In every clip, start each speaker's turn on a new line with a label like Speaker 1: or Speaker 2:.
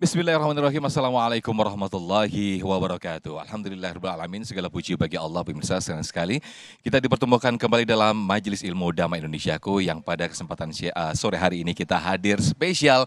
Speaker 1: Bismillahirrahmanirrahim. Assalamualaikum warahmatullahi wabarakatuh. Alhamdulillahirrahmanirrahim. Segala puji bagi Allah, pemirsa. Senang sekali kita dipertemukan kembali dalam Majelis Ilmu Damai Indonesiaku yang pada kesempatan sore hari ini kita hadir spesial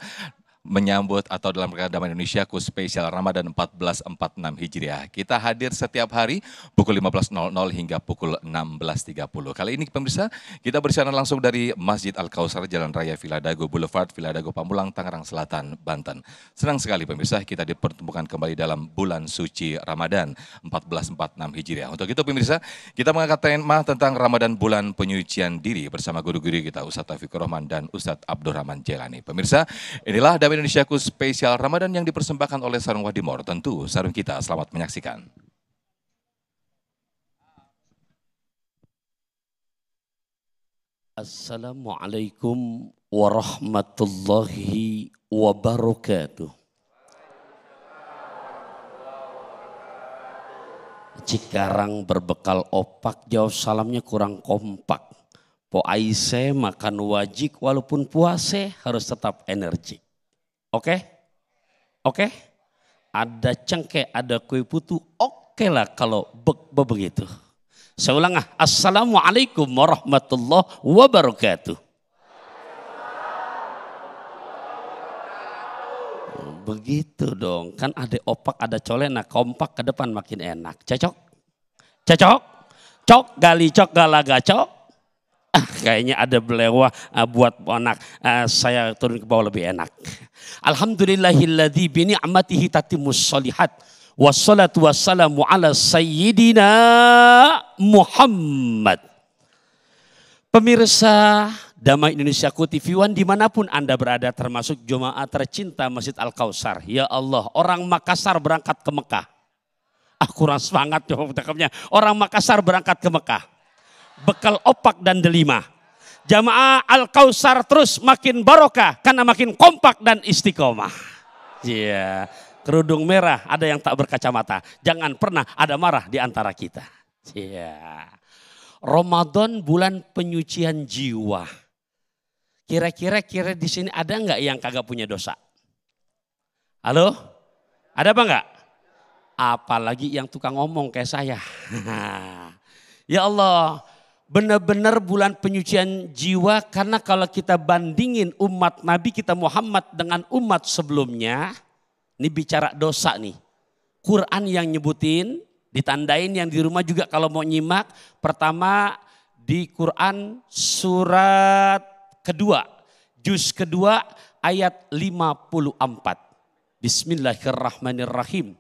Speaker 1: menyambut atau dalam rangka Damai Indonesiaku spesial Ramadan 1446 Hijriah. Kita hadir setiap hari pukul 15.00 hingga pukul 16.30. Kali ini pemirsa, kita bersiaran langsung dari Masjid Al-Kausar, Jalan Raya Villa Dago Boulevard, Villa Dago Pamulang, Tangerang Selatan, Banten. Senang sekali pemirsa, kita dipertemukan kembali dalam bulan suci Ramadan 1446 Hijriah. Untuk itu pemirsa, kita mengangkat tema tentang Ramadan bulan penyucian diri bersama guru-guru kita Ustadz Taufikur Rahman dan Ustadz Abdurrahman Jelani. Pemirsa, inilah Damai Indonesiaku spesial Ramadan yang dipersembahkan oleh Sarung Wadimor. Tentu sarung kita, selamat menyaksikan.
Speaker 2: Assalamualaikum warahmatullahi wabarakatuh. Cikarang berbekal opak, jawab salamnya kurang kompak. Po aise makan wajik walaupun puase harus tetap energi. Oke? Oke? Ada cengkeh, ada kue putu, oke lah kalau begitu. Saya ulang Assalamualaikum warahmatullahi wabarakatuh. Begitu dong, kan ada opak, ada colek, nah kompak ke depan makin enak. Cocok? Cocok? Cok, gali cok, galaga cok. Kayaknya ada belewah buat anak. Saya turun ke bawah lebih enak. Alhamdulillahilladzi bini'matihi tatimmus sholihat. Wassalatu wassalamu ala sayyidina Muhammad. Pemirsa Damai Indonesiaku TV One dimanapun Anda berada, termasuk jemaah tercinta Masjid Al-Kausar. Ya Allah, orang Makassar berangkat ke Mekah. Kurang semangat jawabnya. Orang Makassar berangkat ke Mekah. Bekal opak dan delima. Jamaah Al-Kausar terus makin barokah karena makin kompak dan istiqomah. Iya, kerudung merah ada yang tak berkacamata. Jangan pernah ada marah di antara kita. Iya. Ramadan bulan penyucian jiwa. Kira-kira di sini ada nggak yang kagak punya dosa? Halo? Ada apa nggak? Apalagi yang tukang ngomong kayak saya. Ya Allah, benar-benar bulan penyucian jiwa, karena kalau kita bandingin umat Nabi kita Muhammad dengan umat sebelumnya, ini bicara dosa nih. Quran yang nyebutin, ditandain yang di rumah juga kalau mau nyimak. Pertama di Quran surat kedua, juz kedua ayat 54. Bismillahirrahmanirrahim.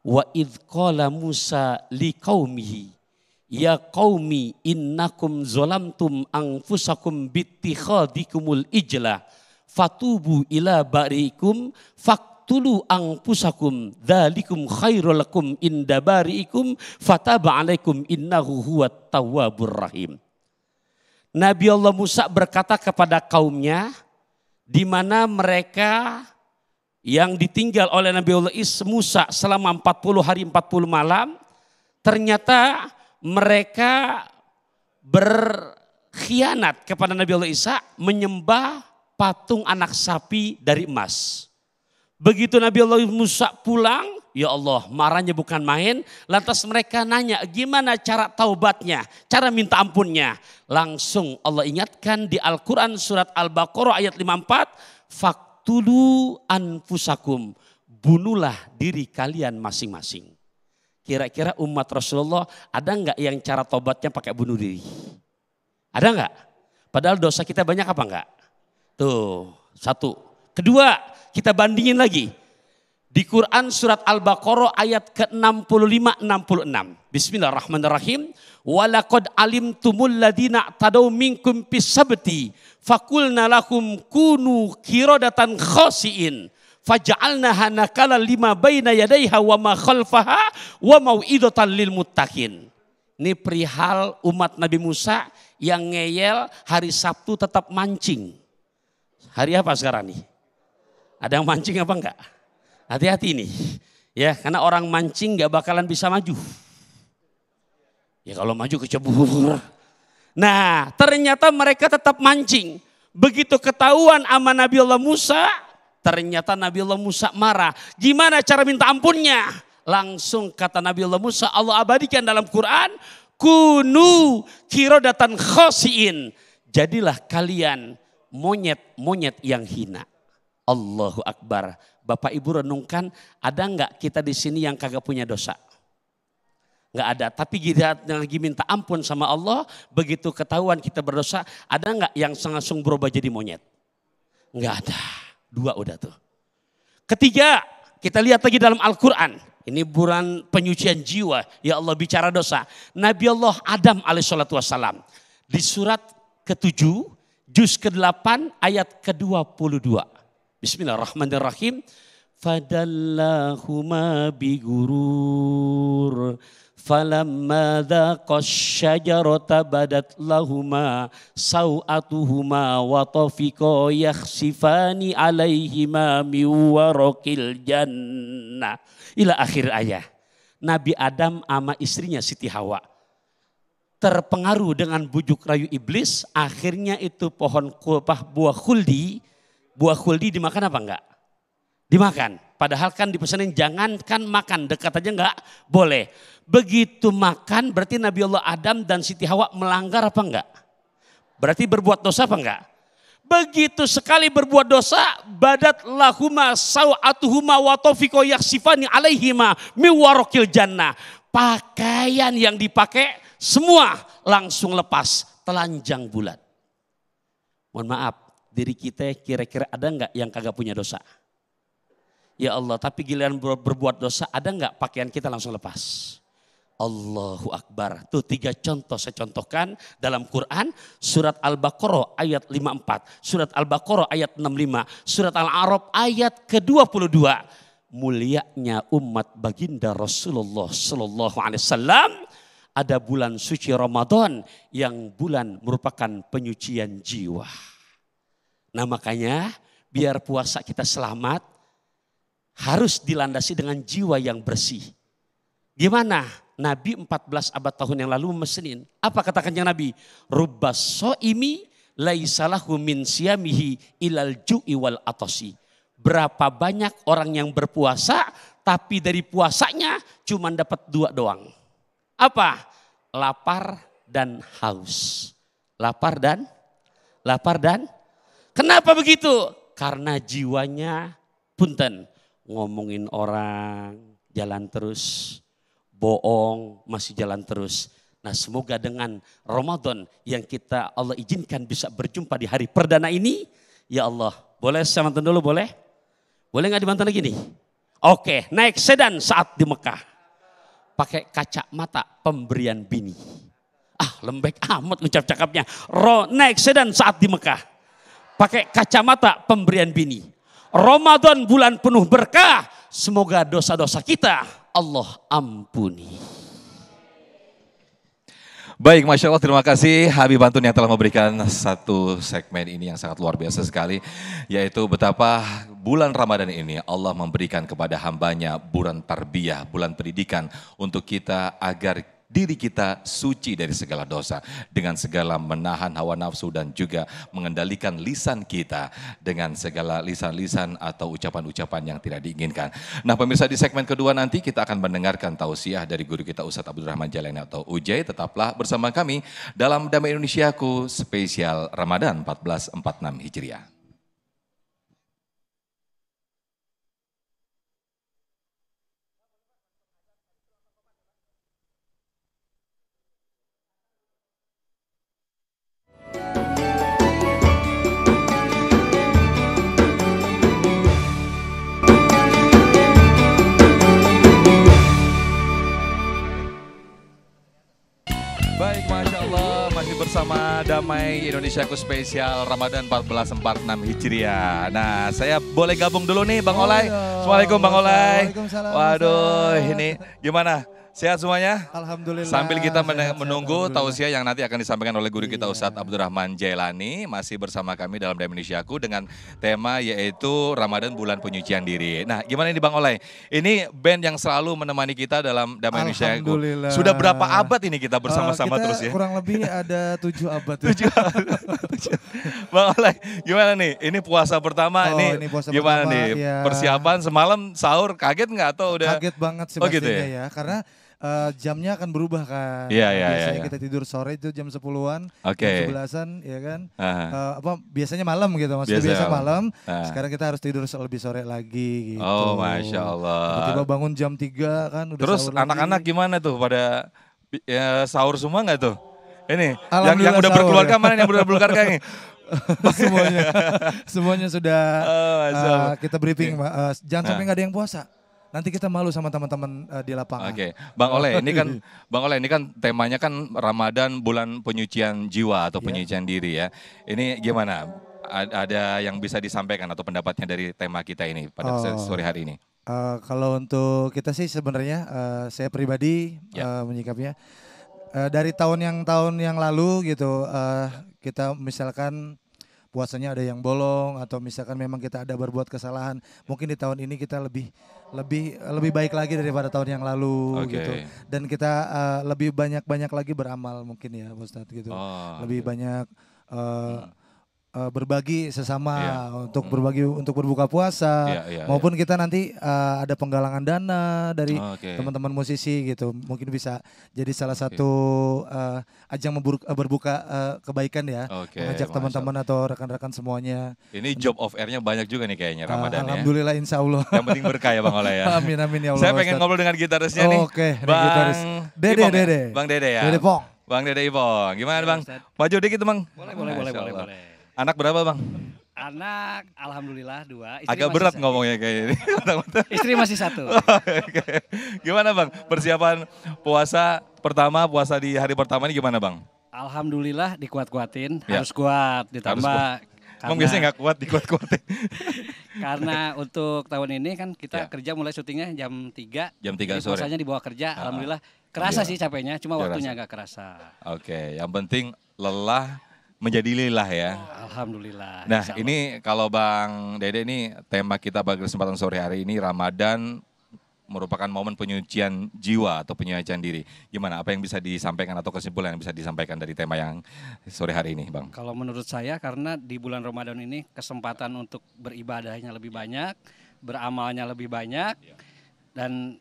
Speaker 2: Wa idh qala Musa liqaumihi ya qaumi innakum zolamtum anfusakum bittikhadikumul ijla fatubu ila bariikum faktulu anfusakum dzalikum khairul lakum inda bariikum fataba alaikum innahu huwat tawwabur rahim. Nabi Allah Musa berkata kepada kaumnya, di mana mereka yang ditinggal oleh Nabi Allah Musa selama 40 hari 40 malam, ternyata mereka berkhianat kepada Nabi Allah Isa, menyembah patung anak sapi dari emas. Begitu Nabi Allah Musa pulang, ya Allah marahnya bukan main. Lantas mereka nanya gimana cara taubatnya, cara minta ampunnya. Langsung Allah ingatkan di Al-Quran surat Al-Baqarah ayat 54. Faktulu anfusakum, bunuhlah diri kalian masing-masing. Kira-kira umat Rasulullah ada enggak yang cara tobatnya pakai bunuh diri? Ada enggak? Padahal dosa kita banyak apa enggak? Tuh, satu. Kedua, kita bandingin lagi. Di Quran surat Al-Baqarah ayat ke-65-66. Bismillahirrahmanirrahim. Walaqad alimtumul ladina tadaw minkum fis sabti fakulna lakum kunu qiradatan khasiin. Faja'alnaha nakala lima baina yadaiha wa ma khalfaha wa mau'idatan lil muttaqin. Ini perihal umat Nabi Musa yang ngeyel hari Sabtu tetap mancing. Hari apa sekarang nih? Ada yang mancing apa enggak? Hati-hati nih. Ya, karena orang mancing enggak bakalan bisa maju. Ya kalau maju kecebur. Nah, ternyata mereka tetap mancing. Begitu ketahuan sama Nabi Allah Musa, Ternyata Nabi Allah Musa marah. Gimana cara minta ampunnya? Langsung kata Nabi Allah Musa, Allah abadikan dalam Quran, kunu kirodatan khosiin. Jadilah kalian monyet-monyet yang hina. Allahu Akbar. Bapak Ibu renungkan, ada enggak kita di sini yang kagak punya dosa? Enggak ada, tapi kita lagi minta ampun sama Allah, begitu ketahuan kita berdosa, ada enggak yang langsung berubah jadi monyet? Enggak ada. 2 udah tuh. Ketiga, kita lihat lagi dalam Al-Quran. Ini bulan penyucian jiwa. Ya Allah bicara dosa. Nabi Allah Adam alaihissalatu wassalam. Di surat ke-7, juz ke-8 ayat ke-22. Bismillahirrahmanirrahim. Fadallahuma bigurur. Falamma dhaqash syajarata badat lahuma sawatuhuma wa tafiqa yakhsifani alaihima min waraqil jannah. Ila akhir ayat. Nabi Adam sama istrinya Siti Hawa terpengaruh dengan bujuk rayu iblis, akhirnya itu pohon buah khuldi dimakan apa enggak? Dimakan. Padahal kan dipesanin jangankan makan, dekat aja enggak boleh. Begitu makan berarti Nabi Allah Adam dan Siti Hawa melanggar apa enggak? Berarti berbuat dosa apa enggak? Begitu sekali berbuat dosa, badat lahuma sawatuhuma wa tafiqa yaksifani alaihima min waraqil jannah. Pakaian yang dipakai semua langsung lepas, telanjang bulat. Mohon maaf, diri kita kira-kira ada enggak yang kagak punya dosa? Ya Allah, tapi giliran berbuat dosa ada enggak pakaian kita langsung lepas? Allahu Akbar. Tuh 3 contoh saya contohkan dalam Quran. Surat Al-Baqarah ayat 54. Surat Al-Baqarah ayat 65. Surat Al-A'raf ayat ke-22. Mulianya umat baginda Rasulullah sallallahu alaihi wasallam. Ada bulan suci Ramadan yang bulan merupakan penyucian jiwa. Nah makanya biar puasa kita selamat harus dilandasi dengan jiwa yang bersih. Gimana? Nabi 14 abad tahun yang lalu memesenin. Apa kata Kanjeng Nabi? Rubbas so'imi laisalahu min siyamihi ilal ju'i wal atosi. Berapa banyak orang yang berpuasa tapi dari puasanya cuma dapat 2 doang. Apa? Lapar dan haus. Lapar dan kenapa begitu? Karena jiwanya punten ngomongin orang jalan terus. Bohong masih jalan terus. Nah semoga dengan Ramadan yang kita Allah izinkan bisa berjumpa di hari perdana ini. Ya Allah, boleh saya mantan dulu boleh? Boleh gak dimantan lagi nih? Oke, naik sedan saat di Mekah. Pakai kacamata pemberian bini. Lembek amat ucap cakapnya. Naik sedan saat di Mekah. Pakai kacamata pemberian bini. Ramadan bulan penuh berkah. Semoga dosa-dosa kita Allah ampuni.
Speaker 1: Baik, Masya Allah, terima kasih Habib Antun yang telah memberikan satu segmen ini yang sangat luar biasa sekali. Yaitu betapa bulan Ramadan ini Allah memberikan kepada hambanya bulan tarbiyah, bulan pendidikan untuk kita agar diri kita suci dari segala dosa. Dengan segala menahan hawa nafsu dan juga mengendalikan lisan kita dengan segala lisan-lisan atau ucapan-ucapan yang tidak diinginkan. Nah pemirsa, di segmen kedua nanti kita akan mendengarkan tausiah dari guru kita Ustadz Abdul Rahman Jalani atau Ujai. Tetaplah bersama kami dalam Damai Indonesiaku spesial Ramadan 1446 Hijriah. Baik, Masya Allah, masih bersama Damai Indonesiaku spesial Ramadan 1446 Hijriah. Nah, saya boleh gabung dulu nih Bang Olay. Assalamualaikum Bang Olay.
Speaker 3: Waalaikumsalam.
Speaker 1: Waduh, ini gimana? Sehat semuanya?
Speaker 3: Alhamdulillah.
Speaker 1: Sambil kita
Speaker 3: sehat,
Speaker 1: menunggu
Speaker 3: alhamdulillah.
Speaker 1: tausiah yang nanti akan disampaikan oleh guru kita
Speaker 3: Iya.
Speaker 1: Ustadz Abdurrahman Jailani, masih bersama kami dalam Dama Indonesiaku dengan tema yaitu Ramadan Bulan Penyucian Diri. Nah, gimana ini Bang Oleh? Ini band yang selalu menemani kita dalam Dama Indonesiaku.
Speaker 3: Alhamdulillah.
Speaker 1: Sudah berapa abad ini kita bersama-sama
Speaker 3: Kita
Speaker 1: terus ya?
Speaker 3: kurang lebih ada 7 abad.
Speaker 1: Bang Oleh, gimana nih? Ini puasa pertama,
Speaker 3: Oh,
Speaker 1: ini
Speaker 3: ini puasa
Speaker 1: gimana
Speaker 3: pertama,
Speaker 1: nih?
Speaker 3: ya.
Speaker 1: Persiapan semalam sahur kaget nggak atau udah?
Speaker 3: Kaget banget sih
Speaker 1: Oh, gitu
Speaker 3: pastinya
Speaker 1: ya?
Speaker 3: ya. Karena jamnya akan berubah kan.
Speaker 1: Iya, iya,
Speaker 3: Biasanya
Speaker 1: iya.
Speaker 3: kita tidur sore itu jam 10-an,
Speaker 1: Oke.
Speaker 3: jam 11-an ya kan.
Speaker 1: Ah.
Speaker 3: Biasanya malam gitu, maksudnya
Speaker 1: Biasanya
Speaker 3: biasa malam.
Speaker 1: Ah.
Speaker 3: Sekarang kita harus tidur lebih sore lagi gitu.
Speaker 1: Oh, Masya Allah.
Speaker 3: Tiba-tiba bangun jam 3 kan udah
Speaker 1: Terus
Speaker 3: sahur lagi.
Speaker 1: anak-anak gimana tuh pada ya, sahur semua nggak tuh? Ini yang
Speaker 3: Alhamdulillah
Speaker 1: udah
Speaker 3: sahur
Speaker 1: berkeluarga
Speaker 3: ya.
Speaker 1: mana yang udah berkeluarga ini?
Speaker 3: semuanya sudah
Speaker 1: Oh, Masya Allah.
Speaker 3: kita briefing, Pak. Jangan sampai
Speaker 1: Nah.
Speaker 3: nggak ada yang puasa. Nanti kita malu sama teman-teman di lapangan.
Speaker 1: Oke, Bang Oleh, ini kan temanya kan Ramadan bulan penyucian jiwa atau
Speaker 3: Iya.
Speaker 1: penyucian diri ya. Ini gimana? Ada yang bisa disampaikan atau pendapatnya dari tema kita ini pada
Speaker 3: Oh.
Speaker 1: sore hari ini?
Speaker 3: Kalau untuk kita sih sebenarnya saya pribadi
Speaker 1: Ya.
Speaker 3: menyikapnya dari tahun yang lalu gitu kita misalkan puasanya ada yang bolong atau misalkan memang kita ada berbuat kesalahan, mungkin di tahun ini kita lebih baik lagi daripada tahun yang lalu
Speaker 1: Oke.
Speaker 3: gitu, dan kita lebih banyak lagi beramal mungkin ya Pak Ustadz gitu,
Speaker 1: Oh,
Speaker 3: lebih
Speaker 1: oke.
Speaker 3: banyak berbagi sesama
Speaker 1: Iya.
Speaker 3: untuk berbagi untuk berbuka puasa
Speaker 1: Iya, iya,
Speaker 3: maupun kita nanti ada penggalangan dana dari
Speaker 1: Oke.
Speaker 3: teman-teman musisi gitu, mungkin bisa jadi salah satu ajang berbuka kebaikan ya,
Speaker 1: Oke,
Speaker 3: mengajak
Speaker 1: Masya
Speaker 3: teman-teman atau rekan-rekan semuanya.
Speaker 1: Ini job of air-nya banyak juga nih kayaknya Ramadan ya.
Speaker 3: Alhamdulillah insya Allah.
Speaker 1: Yang penting berkah ya Bang Oleh ya.
Speaker 3: Amin amin ya Allah.
Speaker 1: Saya pengen
Speaker 3: Ustadz.
Speaker 1: ngobrol dengan gitarisnya nih.
Speaker 3: Oke, ini
Speaker 1: Bang
Speaker 3: gitaris. Dede,
Speaker 1: Ipong ya?
Speaker 3: Dede.
Speaker 1: Bang Dede ya.
Speaker 3: Dede Pong.
Speaker 1: Bang Dede Ipong. Gimana Bang?
Speaker 4: Ustadz.
Speaker 1: Maju dikit Bang.
Speaker 4: Boleh,
Speaker 1: Masya Allah.
Speaker 4: boleh.
Speaker 1: Anak berapa Bang?
Speaker 4: Anak, alhamdulillah 2. Istri
Speaker 1: Agak
Speaker 4: masih
Speaker 1: berat
Speaker 4: satu.
Speaker 1: ngomongnya kayak ini.
Speaker 4: Istri masih 1.
Speaker 1: Oke. Gimana Bang? Persiapan puasa pertama, puasa di hari pertama ini gimana Bang?
Speaker 4: Alhamdulillah dikuat-kuatin,
Speaker 1: Ya.
Speaker 4: harus kuat. Ditambah
Speaker 1: Harus Emang
Speaker 4: karena,
Speaker 1: biasanya nggak kuat dikuat-kuatin.
Speaker 4: karena untuk tahun ini kan
Speaker 1: Ya.
Speaker 4: kita kerja mulai syutingnya jam 3.
Speaker 1: Jam 3
Speaker 4: Jadi
Speaker 1: sore.
Speaker 4: puasanya dibawa kerja, alhamdulillah. Kerasa
Speaker 1: Iya.
Speaker 4: sih capeknya, cuma
Speaker 1: Kerasa.
Speaker 4: waktunya agak kerasa.
Speaker 1: Oke, yang penting lelah menjadi lillah ya.
Speaker 4: Alhamdulillah.
Speaker 1: Nah
Speaker 4: insya Allah.
Speaker 1: ini kalau Bang Dede ini tema kita pada kesempatan sore hari ini Ramadan merupakan momen penyucian jiwa atau penyucian diri. Gimana? Apa yang bisa disampaikan atau kesimpulan yang bisa disampaikan dari tema yang sore hari ini Bang?
Speaker 4: Kalau menurut saya karena di bulan Ramadan ini kesempatan untuk beribadahnya lebih banyak, beramalnya lebih banyak, dan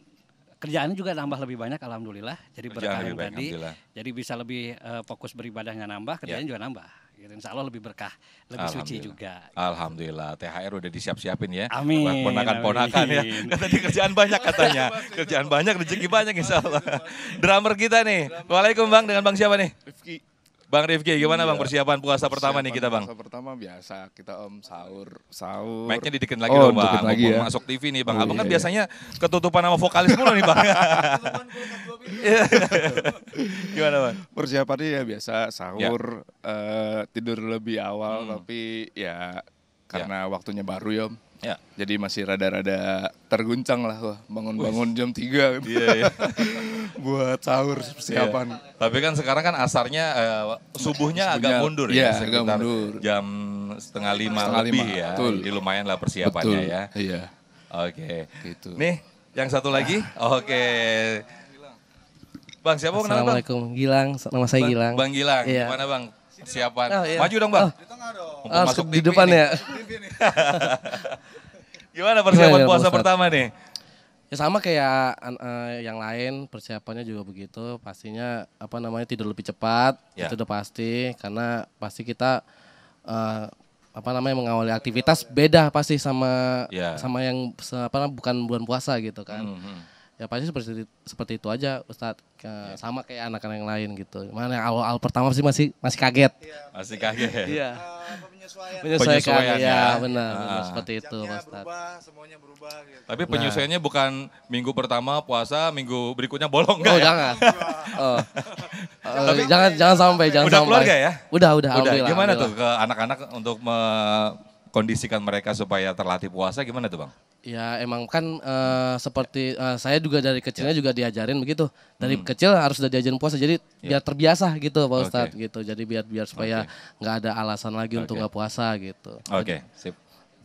Speaker 4: kerjaannya juga nambah lebih banyak alhamdulillah. Jadi
Speaker 1: Kerjaan
Speaker 4: berkah
Speaker 1: lebih
Speaker 4: yang
Speaker 1: baik,
Speaker 4: tadi.
Speaker 1: Alhamdulillah.
Speaker 4: Jadi bisa lebih fokus beribadahnya nambah, kerjanya juga nambah. Gitu. Insya Allah lebih berkah, lebih suci
Speaker 1: Alhamdulillah.
Speaker 4: juga.
Speaker 1: Alhamdulillah, THR udah disiap-siapin ya.
Speaker 4: Amin,
Speaker 1: Buat ponakan-ponakan ya.
Speaker 4: amin.
Speaker 1: Tadi kerjaan banyak katanya. Kerjaan banyak, rezeki banyak insya Allah. Drummer kita nih. Waalaikumsalam Bang, dengan Bang siapa nih?
Speaker 5: Rifki.
Speaker 1: Bang Rifki, gimana Bang
Speaker 5: Iya.
Speaker 1: persiapan puasa pertama nih kita Bang?
Speaker 5: Puasa pertama biasa kita sahur.
Speaker 1: Mic-nya dideketin lagi
Speaker 5: Oh,
Speaker 1: dong Bang,
Speaker 5: deketin lagi
Speaker 1: mumpung
Speaker 5: ya.
Speaker 1: masuk TV nih Bang.
Speaker 5: Oh,
Speaker 1: Abang kan
Speaker 5: iya,
Speaker 1: biasanya ketutupan sama vokalis mulu nih Bang. Iya. Gimana Bang?
Speaker 5: Persiapannya ya biasa sahur, tidur lebih awal tapi ya karena waktunya baru ya Om.
Speaker 1: Ya.
Speaker 5: Jadi masih rada-rada terguncang lah wah, bangun-bangun jam 3
Speaker 1: Iya, iya.
Speaker 5: buat sahur persiapan.
Speaker 1: Tapi kan sekarang kan asarnya subuhnya agak
Speaker 5: Subuhnya,
Speaker 1: mundur
Speaker 5: iya,
Speaker 1: ya,
Speaker 5: agak
Speaker 1: sekitar
Speaker 5: mundur.
Speaker 1: jam setengah lima
Speaker 5: Setengah
Speaker 1: lebih
Speaker 5: lima,
Speaker 1: ya.
Speaker 5: betul.
Speaker 1: Jadi lumayan lah persiapannya
Speaker 5: Betul.
Speaker 1: ya.
Speaker 5: Iya.
Speaker 1: Oke.
Speaker 5: Gitu.
Speaker 1: Nih, yang satu lagi. Oke. Bang, siapa kenal Bang?
Speaker 6: Assalamualaikum, Gilang. Nama saya Gilang.
Speaker 1: Bang Gilang.
Speaker 6: Iya.
Speaker 1: Gimana Bang? Persiapan.
Speaker 6: Oh, iya.
Speaker 1: Maju dong Bang. Mumpung
Speaker 6: Masuk di
Speaker 1: TV
Speaker 6: depan
Speaker 1: nih.
Speaker 6: ya.
Speaker 1: Gimana persiapan
Speaker 6: Gimana,
Speaker 1: puasa
Speaker 6: Pak Ustadz?
Speaker 1: pertama nih?
Speaker 6: Ya sama kayak yang lain, persiapannya juga begitu. Pastinya tidur lebih cepat,
Speaker 1: Ya.
Speaker 6: itu udah pasti. Karena pasti kita mengawali aktivitas beda pasti sama
Speaker 1: Ya.
Speaker 6: sama yang bukan bulan puasa gitu kan. Ya pasti seperti itu aja Ustadz. Sama kayak anak-anak yang lain gitu. Mana awal pertama sih masih kaget.
Speaker 1: Masih kaget.
Speaker 6: Iya.
Speaker 1: Penyesuaian
Speaker 6: Menyesuaikan
Speaker 1: ya.
Speaker 6: ya, benar
Speaker 1: Ah.
Speaker 6: seperti itu Pak Ustadz.
Speaker 3: Semuanya berubah gitu.
Speaker 1: Tapi penyesuaiannya bukan minggu pertama puasa, minggu berikutnya bolong enggak
Speaker 6: Oh
Speaker 1: ya?
Speaker 6: jangan. Oh. jangan sampai
Speaker 1: Udah
Speaker 6: sampai.
Speaker 1: keluarga ya?
Speaker 6: Udah
Speaker 1: Udah,
Speaker 6: alhamdulillah.
Speaker 1: gimana
Speaker 6: alhamdulillah.
Speaker 1: tuh ke anak-anak untuk kondisikan mereka supaya terlatih puasa gimana tuh Bang?
Speaker 6: Ya emang kan seperti saya juga dari kecilnya juga diajarin begitu. Dari kecil harus udah diajarin puasa jadi biar terbiasa gitu Pak Ustadz gitu. Jadi biar supaya nggak ada alasan lagi untuk nggak puasa gitu.
Speaker 1: Oke, sip.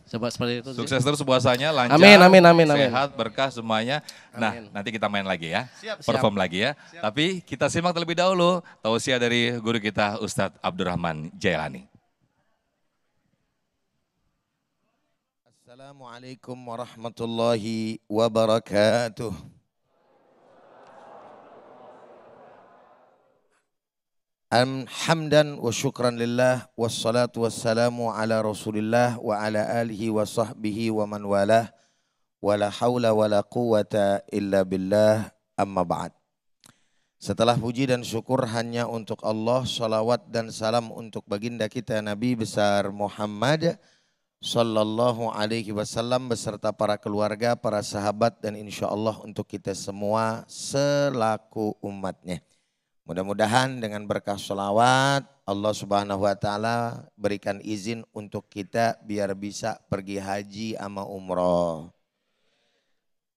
Speaker 6: Coba seperti itu.
Speaker 1: Sukses terus puasanya, lancar,
Speaker 6: Amin.
Speaker 1: sehat, berkah semuanya. Nah, nanti kita main lagi ya, perform lagi ya. Tapi kita simak terlebih dahulu tausiah dari guru kita Ustadz Abdurrahman Jailani.
Speaker 7: Assalamualaikum warahmatullahi wabarakatuh. Hamdan wa syukran lillah wassalatu wassalamu ala rasulillah wa ala alihi wa sahbihi wa man walah wa la hawla wa la quwata illa billah amma ba'd. Setelah puji dan syukur hanya untuk Allah, salawat dan salam untuk baginda kita Nabi besar Muhammad Sallallahu alaihi wasallam beserta para keluarga, para sahabat dan insya Allah untuk kita semua selaku umatnya. Mudah-mudahan dengan berkah sholawat Allah subhanahu wa ta'ala berikan izin untuk kita biar bisa pergi haji sama umroh.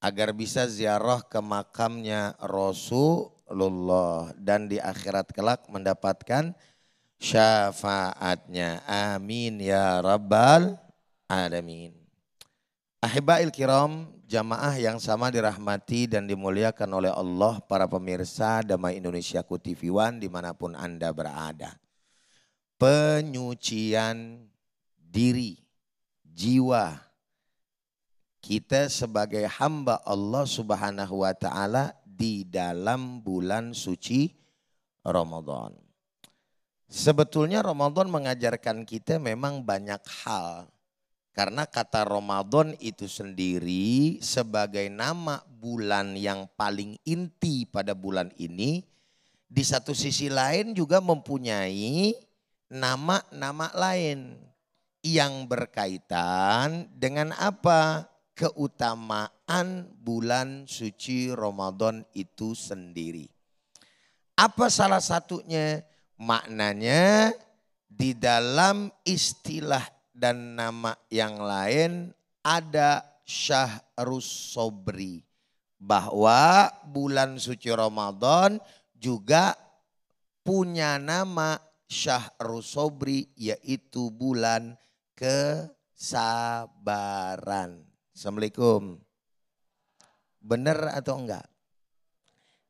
Speaker 7: Agar bisa ziarah ke makamnya Rasulullah dan di akhirat kelak mendapatkan syafaatnya. Amin ya rabbal alamin. Ahibail kiram, jamaah yang sama dirahmati dan dimuliakan oleh Allah, para pemirsa Damai Indonesiaku TV One dimanapun Anda berada. Penyucian diri, jiwa kita sebagai hamba Allah subhanahu wa ta'ala di dalam bulan suci Ramadan. Sebetulnya Ramadan mengajarkan kita memang banyak hal. Karena kata Ramadan itu sendiri sebagai nama bulan yang paling inti pada bulan ini, di satu sisi lain juga mempunyai nama-nama lain yang berkaitan dengan apa? Keutamaan bulan suci Ramadan itu sendiri. Apa salah satunya? Maknanya di dalam istilah dan nama yang lain ada Syahrus Sobri. Bahwa bulan suci Ramadan juga punya nama Syahrus Sobri, yaitu bulan kesabaran. Assalamualaikum. Bener atau enggak?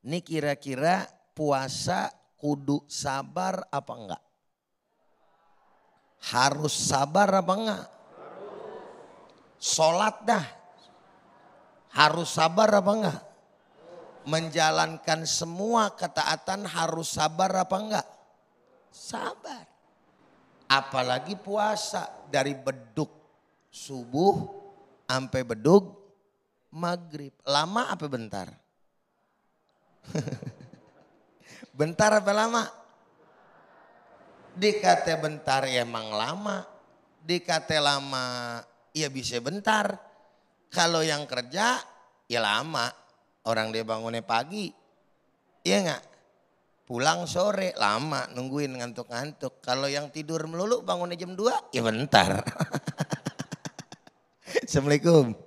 Speaker 7: Ini kira-kira puasa kudu sabar apa enggak? Harus sabar apa enggak? Sholat dah. Harus sabar apa enggak? Menjalankan semua ketaatan harus sabar apa enggak? Sabar. Apalagi puasa dari beduk subuh sampai beduk maghrib. Lama apa bentar? Bentar apa lama? Dikata bentar ya emang lama, dikata lama ya bisa bentar. Kalau yang kerja ya lama, orang dia bangunnya pagi, iya enggak? Pulang sore lama nungguin ngantuk-ngantuk. Kalau yang tidur melulu bangunnya jam 2 ya bentar. Assalamualaikum.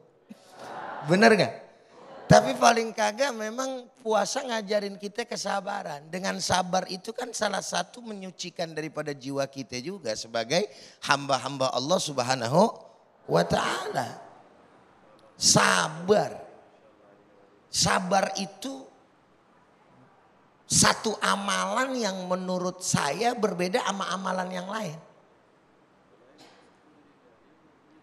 Speaker 7: Bener gak? Tapi paling kagak memang puasa ngajarin kita kesabaran. Dengan sabar itu kan salah satu menyucikan daripada jiwa kita juga sebagai hamba-hamba Allah subhanahu wa ta'ala. Sabar. Sabar itu satu amalan yang menurut saya berbeda sama amalan yang lain.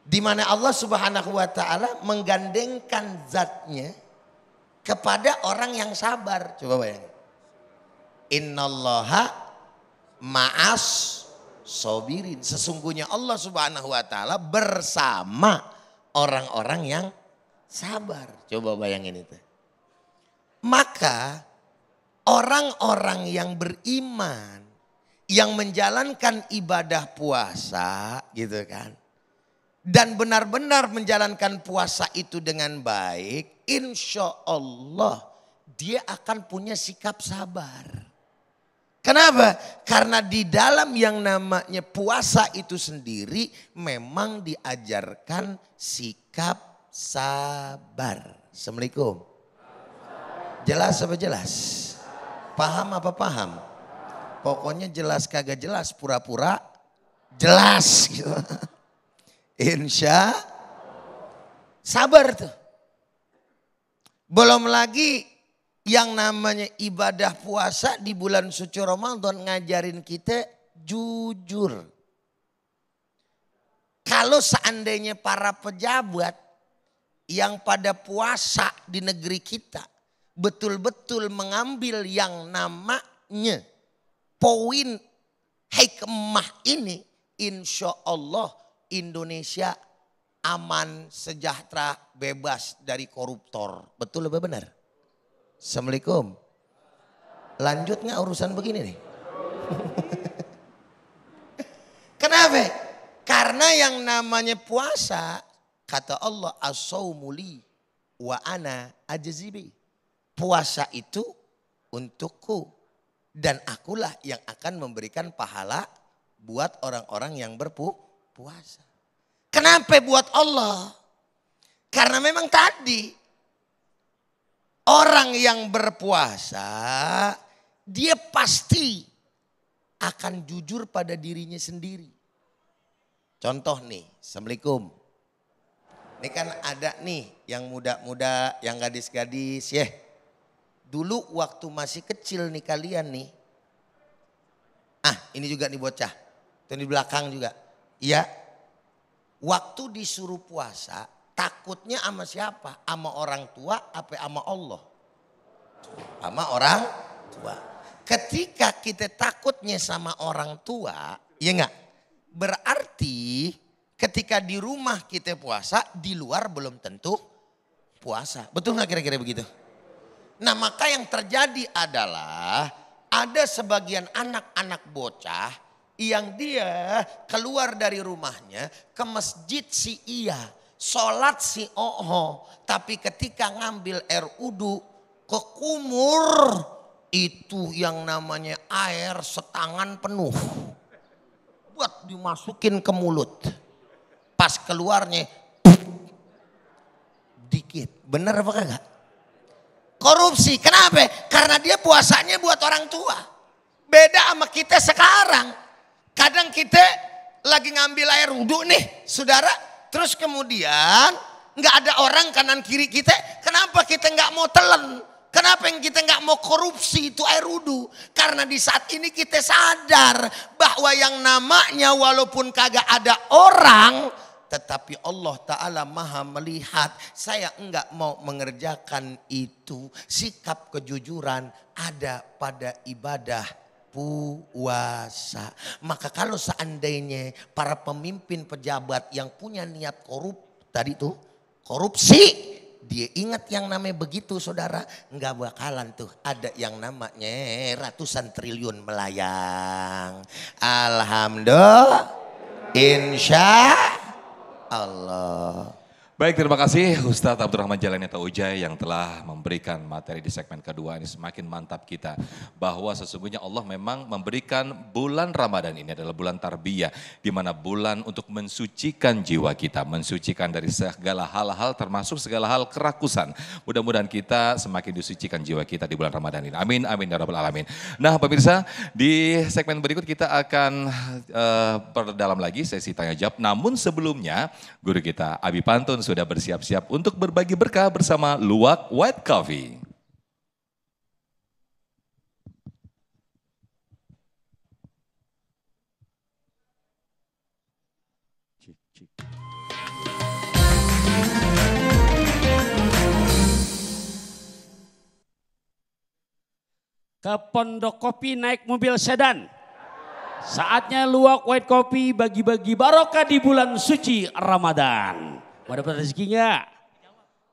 Speaker 7: Di mana Allah subhanahu wa ta'ala menggandengkan zatnya kepada orang yang sabar. Coba bayangin. Innallaha ma'as sobirin. Sesungguhnya Allah subhanahu wa ta'ala bersama orang-orang yang sabar. Coba bayangin itu. Maka orang-orang yang beriman, yang menjalankan ibadah puasa gitu kan. Dan benar-benar menjalankan puasa itu dengan baik, insya Allah dia akan punya sikap sabar. Kenapa? Karena di dalam yang namanya puasa itu sendiri memang diajarkan sikap sabar. Assalamualaikum. Jelas apa jelas? Paham apa paham? Pokoknya jelas kagak jelas, pura-pura jelas. Gitu. Insya sabar tuh. Belum lagi yang namanya ibadah puasa di bulan suci Ramadan ngajarin kita jujur. Kalau seandainya para pejabat yang pada puasa di negeri kita betul-betul mengambil yang namanya poin hikmah ini, insya Allah Indonesia aman, sejahtera, bebas dari koruptor. Betul apa benar? Assalamualaikum. Lanjut nggak urusan begini nih? Kenapa? Karena yang namanya puasa, kata Allah, as-saumu li wa ana ajzibi. Puasa itu untukku dan akulah yang akan memberikan pahala buat orang-orang yang berpuasa. Kenapa buat Allah? Karena memang tadi orang yang berpuasa dia pasti akan jujur pada dirinya sendiri. Contoh nih, Assalamualaikum. Ini kan ada nih yang muda-muda, yang gadis-gadis ya. Dulu waktu masih kecil nih kalian nih. Ini juga nih bocah. Itu di belakang juga. Iya. Waktu disuruh puasa, takutnya sama siapa? Sama orang tua apa sama Allah? Sama orang tua. Ketika kita takutnya sama orang tua, ya enggak? Berarti ketika di rumah kita puasa, di luar belum tentu puasa. Betul nggak kira-kira begitu? Nah maka yang terjadi adalah ada sebagian anak-anak bocah yang dia keluar dari rumahnya ke masjid si iya, sholat si oh, tapi ketika ngambil air wudu ke kumur itu yang namanya air setangan penuh buat dimasukin ke mulut. Pas keluarnya dikit, bener apa kagak? Korupsi, kenapa? Karena dia puasanya buat orang tua. Beda sama kita sekarang. Kadang kita lagi ngambil air wudhu nih saudara. Terus kemudian nggak ada orang kanan kiri kita. Kenapa kita nggak mau telan? Kenapa yang kita nggak mau korupsi itu air wudhu? Karena di saat ini kita sadar bahwa yang namanya walaupun kagak ada orang, tetapi Allah Ta'ala maha melihat. Saya enggak mau mengerjakan itu. Sikap kejujuran ada pada ibadah puasa. Maka kalau seandainya para pemimpin pejabat yang punya niat tadi tuh korupsi. Dia ingat yang namanya begitu saudara. Enggak bakalan tuh ada yang namanya ratusan triliun melayang. Alhamdulillah. Insya Allah.
Speaker 1: Baik, terima kasih Ustadz Abdurrahman Jalani Taujai yang telah memberikan materi di segmen kedua ini. Semakin mantap kita bahwa sesungguhnya Allah memang memberikan bulan Ramadan ini adalah bulan tarbiyah, di mana bulan untuk mensucikan jiwa kita, mensucikan dari segala hal-hal termasuk segala hal kerakusan. Mudah-mudahan kita semakin disucikan jiwa kita di bulan Ramadan ini. Amin, amin ya rabbal alamin. Nah pemirsa, di segmen berikut kita akan perdalam lagi sesi tanya jawab. Namun sebelumnya guru kita Abi Pantun sudah bersiap-siap untuk berbagi berkah bersama Luwak White Coffee.
Speaker 2: Ke Pondok Kopi naik mobil sedan. Saatnya Luwak White Coffee bagi-bagi barokah di bulan suci Ramadan. Mau dapat rezeki enggak?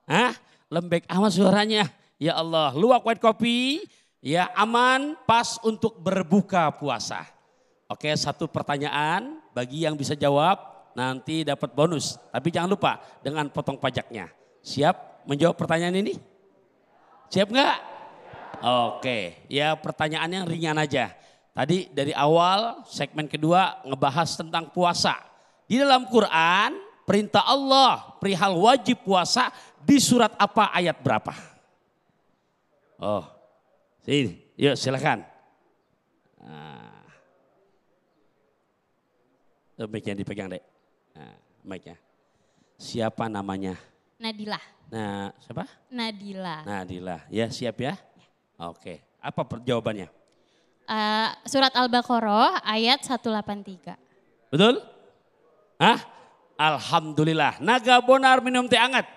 Speaker 2: Hah? Lembek amat suaranya. Ya Allah, Luwak White Coffee ya aman pas untuk berbuka puasa. Oke, satu pertanyaan bagi yang bisa jawab nanti dapat bonus. Tapi jangan lupa dengan potong pajaknya. Siap menjawab pertanyaan ini? Siap enggak? Oke, ya pertanyaannya ringan aja. Tadi dari awal segmen kedua ngebahas tentang puasa. Di dalam Quran perintah Allah perihal wajib puasa di surat apa ayat berapa? Oh, sini, yuk silakan. Nah, mic-nya dipegang dek. Nah, mic-nya. Siapa namanya?
Speaker 8: Nadilah.
Speaker 2: Nah, siapa?
Speaker 8: Nadila.
Speaker 2: Nadila. Ya siap ya? Oke. Apa jawabannya?
Speaker 8: Surat Al-Baqarah ayat 183.
Speaker 2: Betul? Hah? Alhamdulillah. Naga bonar minum teh anget.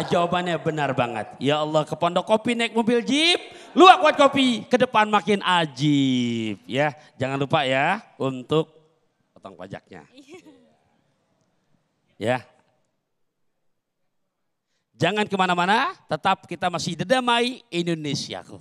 Speaker 2: Jawabannya benar banget. Ya Allah, ke Pondok Kopi naik mobil jeep, luak buat kopi, ke depan makin ajib. Ya, jangan lupa ya untuk potong pajaknya. Ya. Jangan kemana-mana, tetap kita masih Dedamai Indonesiaku.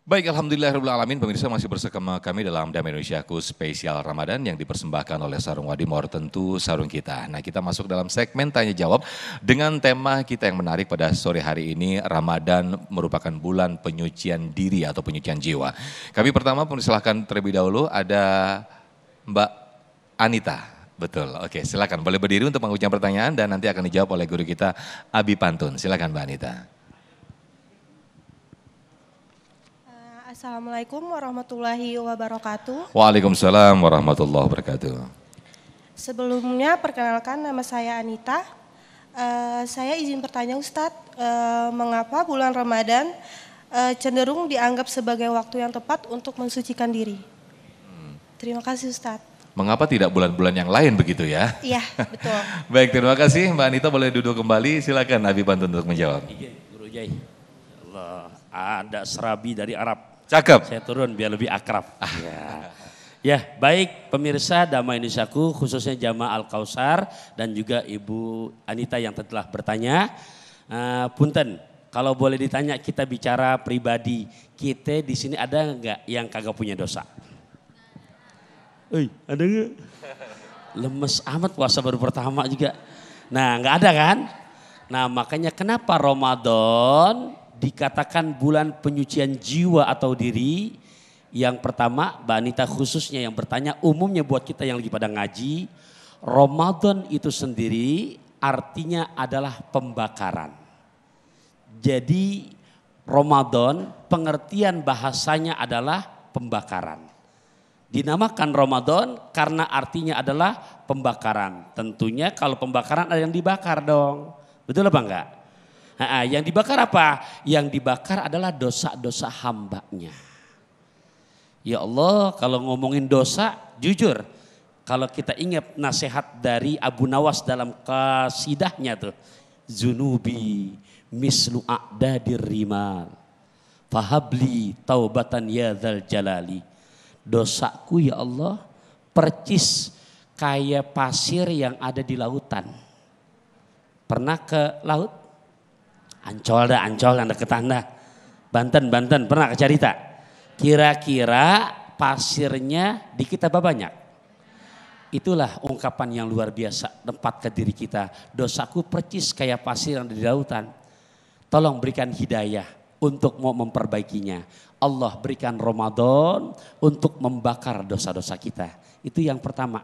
Speaker 1: Baik, alhamdulillahirrahmanirrahim, pemirsa masih bersama kami dalam Damai Indonesiaku spesial Ramadan yang dipersembahkan oleh Sarung Wadimor, tentu sarung kita. Nah, kita masuk dalam segmen tanya jawab dengan tema kita yang menarik pada sore hari ini, Ramadan merupakan bulan penyucian diri atau penyucian jiwa. Kami pertama persilahkan terlebih dahulu ada Mbak Anita. Betul, oke silakan boleh berdiri untuk mengucapkan pertanyaan dan nanti akan dijawab oleh guru kita Abi Pantun. Silakan Mbak Anita.
Speaker 9: Assalamualaikum warahmatullahi wabarakatuh.
Speaker 1: Waalaikumsalam warahmatullahi wabarakatuh.
Speaker 9: Sebelumnya perkenalkan nama saya Anita. Saya izin bertanya Ustadz, mengapa bulan Ramadan cenderung dianggap sebagai waktu yang tepat untuk mensucikan diri? Terima kasih Ustadz.
Speaker 1: Mengapa tidak bulan-bulan yang lain begitu ya?
Speaker 9: Iya, betul.
Speaker 1: Baik, terima kasih Mbak Anita, boleh duduk kembali. Silakan Abi Pantun untuk menjawab.
Speaker 2: Guru Jai. Allah, ada serabi dari Arab.
Speaker 1: Cakep.
Speaker 2: Saya turun biar lebih akrab. Ya, baik pemirsa Damai Indonesiaku khususnya Jamaah Al-Kausar dan juga Ibu Anita yang telah bertanya. Punten, kalau boleh ditanya kita bicara pribadi. Kita di sini ada nggak yang kagak punya dosa? Ada nggak? Lemes amat puasa baru pertama juga. Nah, nggak ada kan? Nah, makanya kenapa Ramadan dikatakan bulan penyucian jiwa atau diri? Yang pertama, Mbak Anita khususnya yang bertanya, umumnya buat kita yang lagi pada ngaji, Ramadan itu sendiri artinya adalah pembakaran. Jadi Ramadan pengertian bahasanya adalah pembakaran. Dinamakan Ramadan karena artinya adalah pembakaran. Tentunya kalau pembakaran ada yang dibakar dong. Betul apa enggak? Yang dibakar apa? Yang dibakar adalah dosa-dosa hambanya. Ya Allah, kalau ngomongin dosa, jujur. Kalau kita ingat nasihat dari Abu Nawas dalam kasidahnya tuh. Zunubi mislu a'dadir rimal. Fahabli taubatan ya dzal jalali. Dosaku ya Allah percis kayak pasir yang ada di lautan. Pernah ke laut? Ancol yang deket Anda. Banten, pernah ke Carita? Kira-kira pasirnya di kita apa banyak? Itulah ungkapan yang luar biasa tempat ke diri kita. Dosaku percis kayak pasir yang ada di lautan. Tolong berikan hidayah untuk mau memperbaikinya. Allah berikan Ramadan untuk membakar dosa-dosa kita. Itu yang pertama,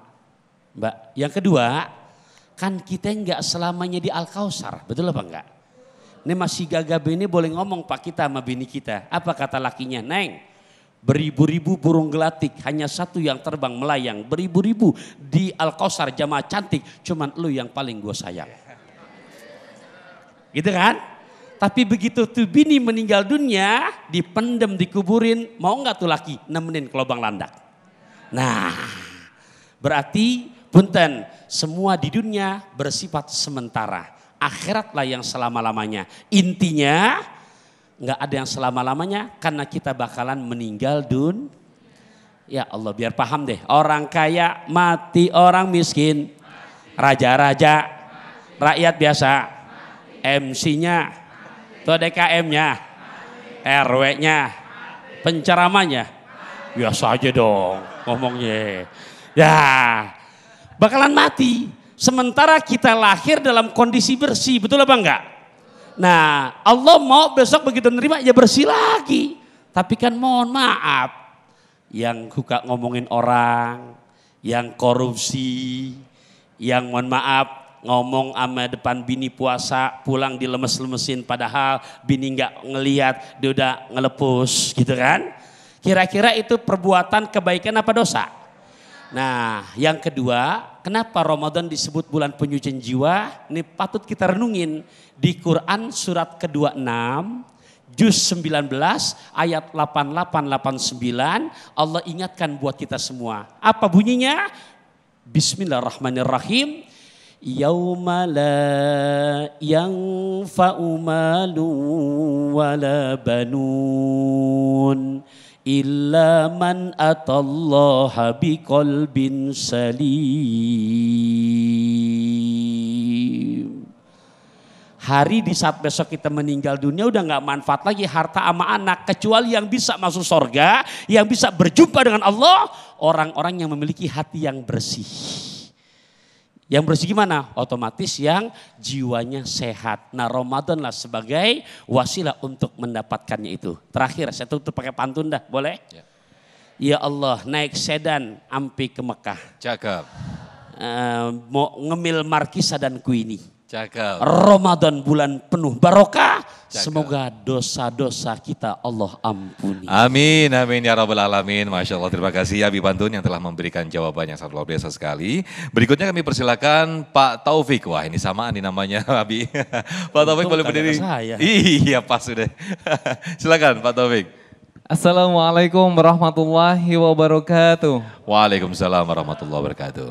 Speaker 2: Mbak. Yang kedua, kan kita nggak selamanya di Al-Kausar, betul apa enggak? Ini masih gagah ini boleh ngomong Pak kita sama bini kita. Apa kata lakinya? Neng, beribu-ribu burung gelatik, hanya satu yang terbang melayang. Beribu-ribu di Al-Kausar jamaah cantik, cuman lu yang paling gue sayang. Gitu kan? Tapi begitu tuh bini meninggal dunia, dipendem, dikuburin, mau nggak tuh laki nemenin ke lubang landak? Nah, berarti punten, semua di dunia bersifat sementara. Akhiratlah yang selama-lamanya. Intinya nggak ada yang selama-lamanya karena kita bakalan meninggal Ya Allah biar paham deh. Orang kaya mati, orang miskin. Raja-raja Rakyat biasa. MC-nya. Atau DKM-nya. RW-nya. Penceramanya. Biasa aja dong ngomongnya. Ya, bakalan mati. Sementara kita lahir dalam kondisi bersih, betul apa enggak? Nah, Allah mau besok begitu menerima ya bersih lagi. Tapi kan mohon maaf, yang suka ngomongin orang, yang korupsi, yang mohon maaf ngomong sama depan bini puasa, pulang dilemes-lemesin padahal bini nggak ngelihat, dia udah ngelepus gitu kan. Kira-kira itu perbuatan kebaikan apa dosa? Nah, yang kedua, kenapa Ramadan disebut bulan penyucian jiwa? Ini patut kita renungin. Di Quran surat ke-26, juz 19 ayat 88-89, Allah ingatkan buat kita semua. Apa bunyinya? Bismillahirrahmanirrahim. Yauma la yanfa'u malun wala banun illa man atallaha biqalbin salim. Hari di saat besok kita meninggal dunia udah gak manfaat lagi harta ama anak. Kecuali yang bisa masuk sorga, yang bisa berjumpa dengan Allah, orang-orang yang memiliki hati yang bersih. Yang bersih gimana? Otomatis yang jiwanya sehat. Nah, Ramadan lah sebagai wasilah untuk mendapatkannya itu. Terakhir saya tutup pakai pantun dah, boleh? Ya, ya Allah, naik sedan ampi ke Mekah.
Speaker 1: Cakep.
Speaker 2: Mau ngemil Markisa dan Queenie.
Speaker 1: Cakep.
Speaker 2: Ramadan bulan penuh barokah.
Speaker 1: Cakep.
Speaker 2: Semoga dosa-dosa kita Allah ampuni.
Speaker 1: Amin, amin ya rabbal alamin. Masya Allah, terima kasih Abi Pantun yang telah memberikan jawaban yang sangat luar biasa sekali. Berikutnya kami persilakan Pak Taufik. Wah, ini samaan nih namanya Abi. Pak Taufik boleh berdiri. Iya, pas sudah. Silakan Pak Taufik.
Speaker 10: Assalamualaikum warahmatullahi wabarakatuh.
Speaker 1: Waalaikumsalam warahmatullahi wabarakatuh.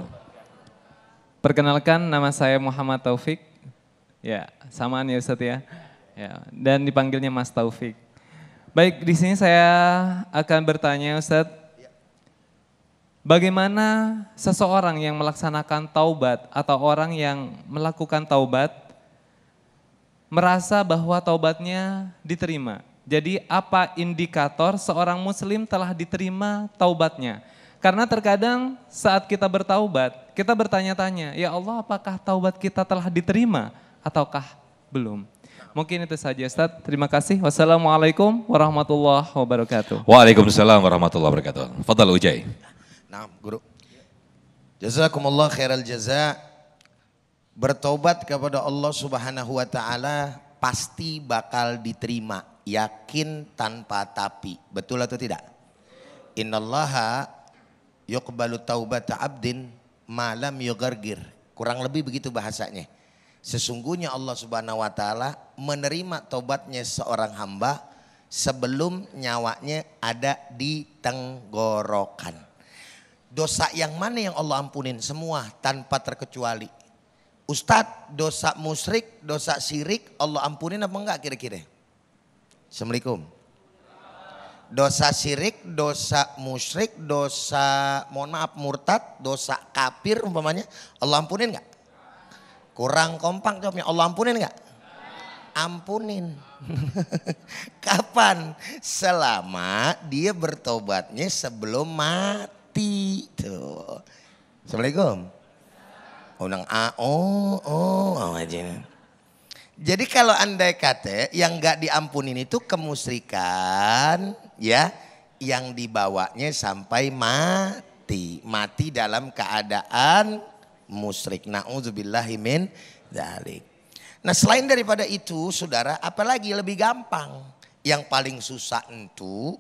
Speaker 10: Perkenalkan, nama saya Muhammad Taufik. Ya, samaan ya Ustadz ya. Ya, dan dipanggilnya Mas Taufik. Baik, di sini saya akan bertanya Ustadz, bagaimana seseorang yang melaksanakan taubat atau orang yang melakukan taubat merasa bahwa taubatnya diterima? Jadi apa indikator seorang muslim telah diterima taubatnya? Karena terkadang saat kita bertaubat, kita bertanya-tanya, ya Allah apakah taubat kita telah diterima ataukah belum? Mungkin itu saja Ustaz, terima kasih. Wassalamualaikum warahmatullahi wabarakatuh.
Speaker 1: Waalaikumsalam warahmatullahi wabarakatuh. Fadal Ujai.
Speaker 7: Nah, Guru. Jazakumullah khairal jaza. Bertobat kepada Allah Subhanahu wa taala pasti bakal diterima, yakin tanpa tapi. Betul atau tidak? Innallaha yuqbalu taubata abdin malam yugargir. Kurang lebih begitu bahasanya. Sesungguhnya Allah Subhanahu wa taala menerima taubatnya seorang hamba sebelum nyawanya ada di tenggorokan. Dosa yang mana yang Allah ampunin? Semua tanpa terkecuali. Ustadz, dosa musyrik, dosa syirik Allah ampunin apa enggak kira-kira? Assalamualaikum. Dosa syirik, dosa musyrik, dosa mohon maaf murtad, dosa kafir umpamanya Allah ampunin enggak? Kurang kompak jawabnya, Allah ampunin enggak? Ampunin. Kapan? Selama dia bertobatnya sebelum mati. Tuh. Assalamualaikum. Undang aja. Jadi kalau andai kata yang enggak diampunin itu kemusyrikan ya, yang dibawanya sampai mati. Mati dalam keadaan musyrik. Na'udzubillahi min dzalik. Nah, selain daripada itu, Saudara, apalagi lebih gampang. Yang paling susah itu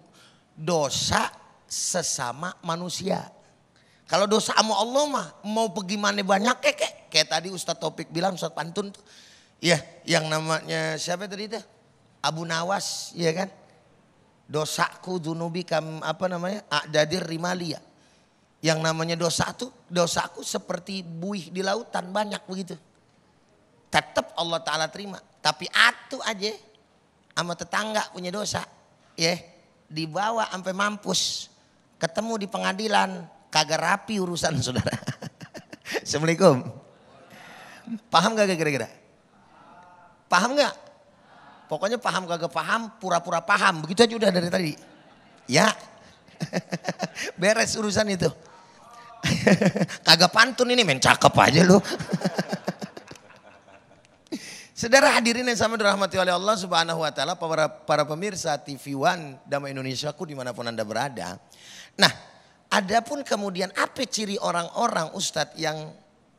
Speaker 7: dosa sesama manusia. Kalau dosa sama Allah mah mau pergi mana banyak kayak tadi Ustadz Taufik bilang, Ustadz Pantun tuh. Ya, yang namanya siapa tadi itu? Abu Nawas, ya kan? Dosaku dunubi kam apa namanya? A'dadir rimalia. Yang namanya dosaku seperti buih di lautan, banyak begitu. Tetap Allah Ta'ala terima. Tapi atu aja sama tetangga punya dosa. Ya, dibawa sampai mampus. Ketemu di pengadilan, kagak rapi urusan Saudara. Assalamualaikum. Paham gak kira-kira? Paham gak? Pokoknya paham kagak paham, pura-pura paham. Begitu aja udah dari tadi. Ya. Beres urusan itu. Kagak pantun ini, main cakep aja lu. Saudara hadirin yang sama dirahmati oleh Allah Subhanahu wa taala, para pemirsa TV One Damai Indonesiaku dimanapun Anda berada. Nah, adapun kemudian apa ciri orang-orang Ustadz yang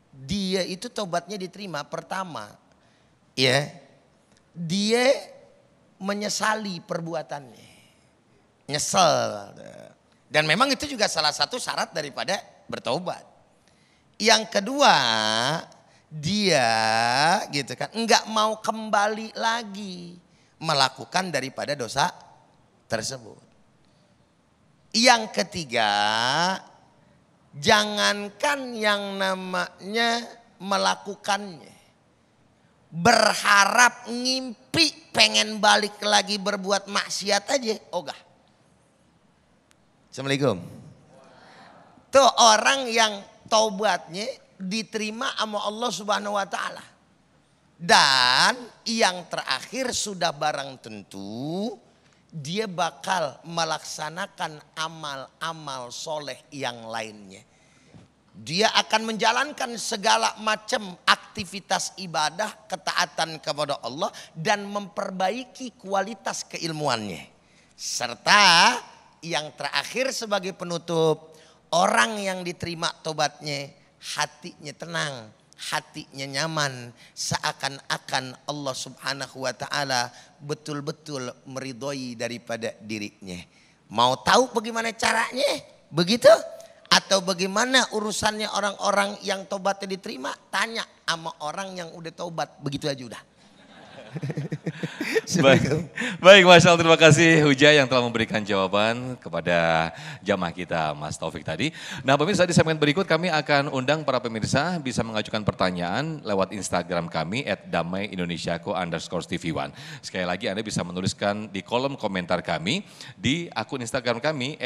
Speaker 7: dia itu tobatnya diterima? Pertama, ya, dia menyesali perbuatannya. Nyesel. Dan memang itu juga salah satu syarat daripada bertobat. Yang kedua, dia gitu kan enggak mau kembali lagi melakukan daripada dosa tersebut. Yang ketiga, jangankan yang namanya melakukannya, berharap ngimpi pengen balik lagi berbuat maksiat aja ogah. Assalamualaikum. Tuh orang yang taubatnya diterima sama Allah Subhanahu wa taala. Dan yang terakhir sudah barang tentu dia bakal melaksanakan amal-amal soleh yang lainnya. Dia akan menjalankan segala macam aktivitas ibadah, ketaatan kepada Allah dan memperbaiki kualitas keilmuannya. Serta yang terakhir sebagai penutup, orang yang diterima tobatnya hatinya tenang, hatinya nyaman, seakan-akan Allah Subhanahu wa taala betul-betul meridhoi daripada dirinya. Mau tahu bagaimana caranya? Begitu? Atau bagaimana urusannya orang-orang yang tobatnya diterima? Tanya sama orang yang udah tobat, begitu aja udah.
Speaker 1: Baik, Masya Allah, terima kasih Huja yang telah memberikan jawaban kepada jamaah kita Mas Taufik tadi. Nah pemirsa, di segmen berikut kami akan undang para pemirsa bisa mengajukan pertanyaan lewat Instagram kami @damaiindonesiaku_tv1. Sekali lagi Anda bisa menuliskan di kolom komentar kami di akun Instagram kami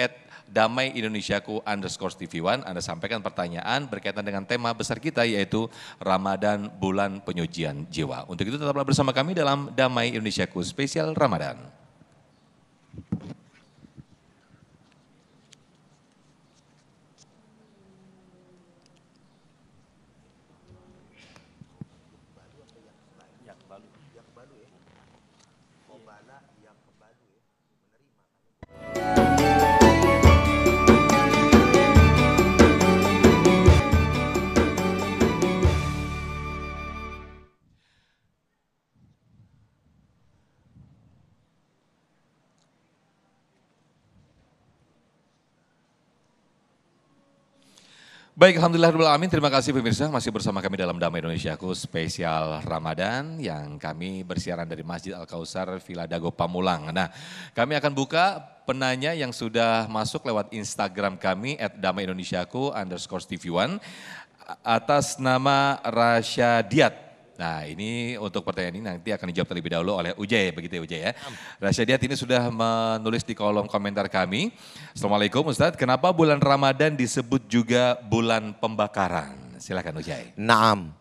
Speaker 1: @damaiindonesiaku_tv1. Anda sampaikan pertanyaan berkaitan dengan tema besar kita yaitu Ramadan, Bulan Penyucian Jiwa. Untuk itu tetaplah bersama kami dalam Damai Indonesiaku spesial Ramadan. Baik, alhamdulillahirrahmanirrahim. Terima kasih pemirsa masih bersama kami dalam Damai Indonesiaku spesial Ramadan yang kami bersiaran dari Masjid Al-Kausar Villa Dago Pamulang. Nah, kami akan buka penanya yang sudah masuk lewat Instagram kami @damaiindonesiaku_tv1 atas nama Rasyadiat. Nah ini untuk pertanyaan ini nanti akan dijawab terlebih dahulu oleh Ujay, begitu ya Ujay ya. Rasyadiat ini sudah menulis di kolom komentar kami. Assalamualaikum Ustadz, kenapa bulan Ramadan disebut juga bulan pembakaran? Silakan Ujay.
Speaker 7: Naam,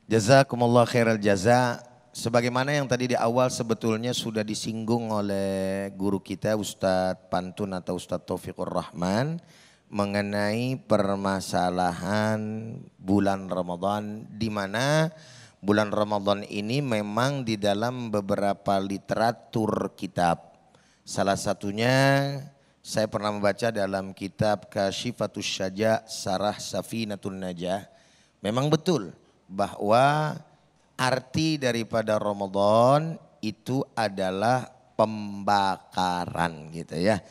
Speaker 7: jazakumullah khairal jaza. Sebagaimana yang tadi di awal sebetulnya sudah disinggung oleh guru kita Ustadz Pantun atau Ustadz Taufikur Rahman mengenai permasalahan bulan Ramadan, di mana bulan Ramadan ini memang di dalam beberapa literatur kitab. Salah satunya saya pernah membaca dalam kitab Kasyifatus Syaja' Sarah Safinatun Najah. Memang betul bahwa arti daripada Ramadan itu adalah pembakaran gitu ya.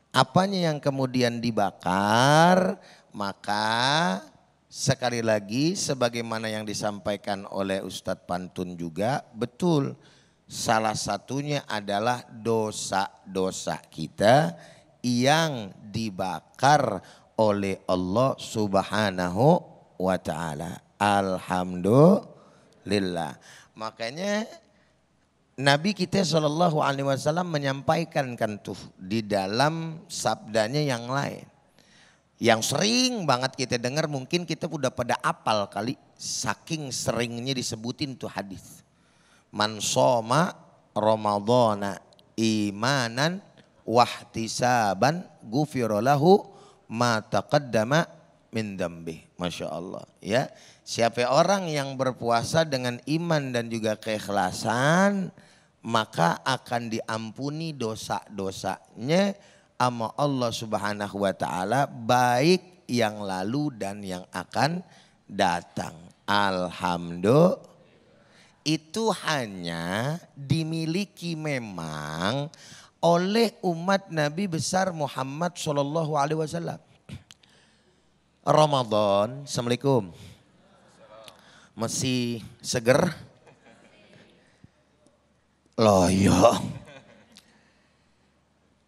Speaker 7: Apanya yang kemudian dibakar, maka sekali lagi sebagaimana yang disampaikan oleh Ustadz Pantun juga betul. Salah satunya adalah dosa-dosa kita yang dibakar oleh Allah Subhanahu wa taala. Alhamdulillah. Makanya Nabi kita SAW menyampaikan kan tuh di dalam sabdanya yang lain. Yang sering banget kita dengar, mungkin kita udah pada apal kali Saking seringnya disebutin tuh hadis. Man shoma Ramadhana imanan wahtisaban ghufira lahu ma taqaddama min dzambi. Masya Allah ya. Siapa orang yang berpuasa dengan iman dan juga keikhlasan, maka akan diampuni dosa-dosanya sama Allah Subhanahu wa taala, baik yang lalu dan yang akan datang. Alhamdulillah. Itu hanya dimiliki memang oleh umat Nabi besar Muhammad Sallallahu Alaihi Wasallam. Ramadan, Assalamualaikum. Masih seger? Loyo.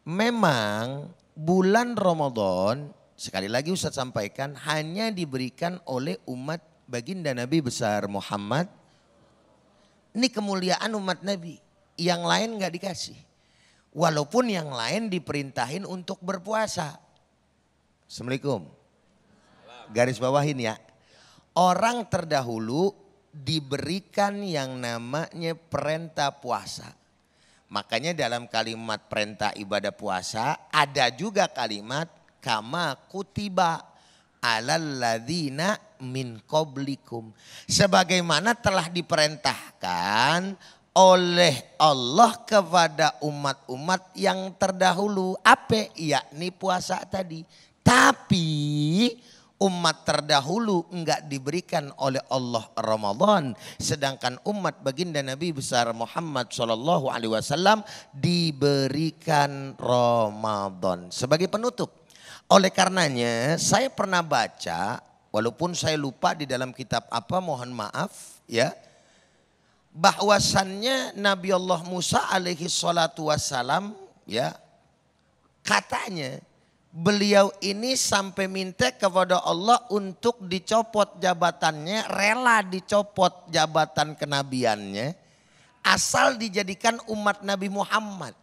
Speaker 7: Memang bulan Ramadan, sekali lagi Ustaz sampaikan, hanya diberikan oleh umat baginda Nabi besar Muhammad. Ini kemuliaan umat Nabi, yang lain gak dikasih. Walaupun yang lain diperintahin untuk berpuasa. Assalamualaikum. Garis bawahin ya. Orang terdahulu diberikan yang namanya perintah puasa. Makanya dalam kalimat perintah ibadah puasa ada juga kalimat kama kutiba alal ladzina min qablikum. Sebagaimana telah diperintahkan oleh Allah kepada umat-umat yang terdahulu. Apa? Yakni puasa tadi. Tapi umat terdahulu enggak diberikan oleh Allah Ramadan. Sedangkan umat baginda Nabi besar Muhammad Sallallahu Alaihi Wasallam diberikan Ramadan sebagai penutup. Oleh karenanya saya pernah baca, walaupun saya lupa di dalam kitab apa, mohon maaf ya, bahwasannya Nabi Allah Musa alaihi salatu wassalam ya, katanya beliau ini sampai minta kepada Allah untuk dicopot jabatannya, rela dicopot jabatan kenabiannya, asal dijadikan umat Nabi Muhammad.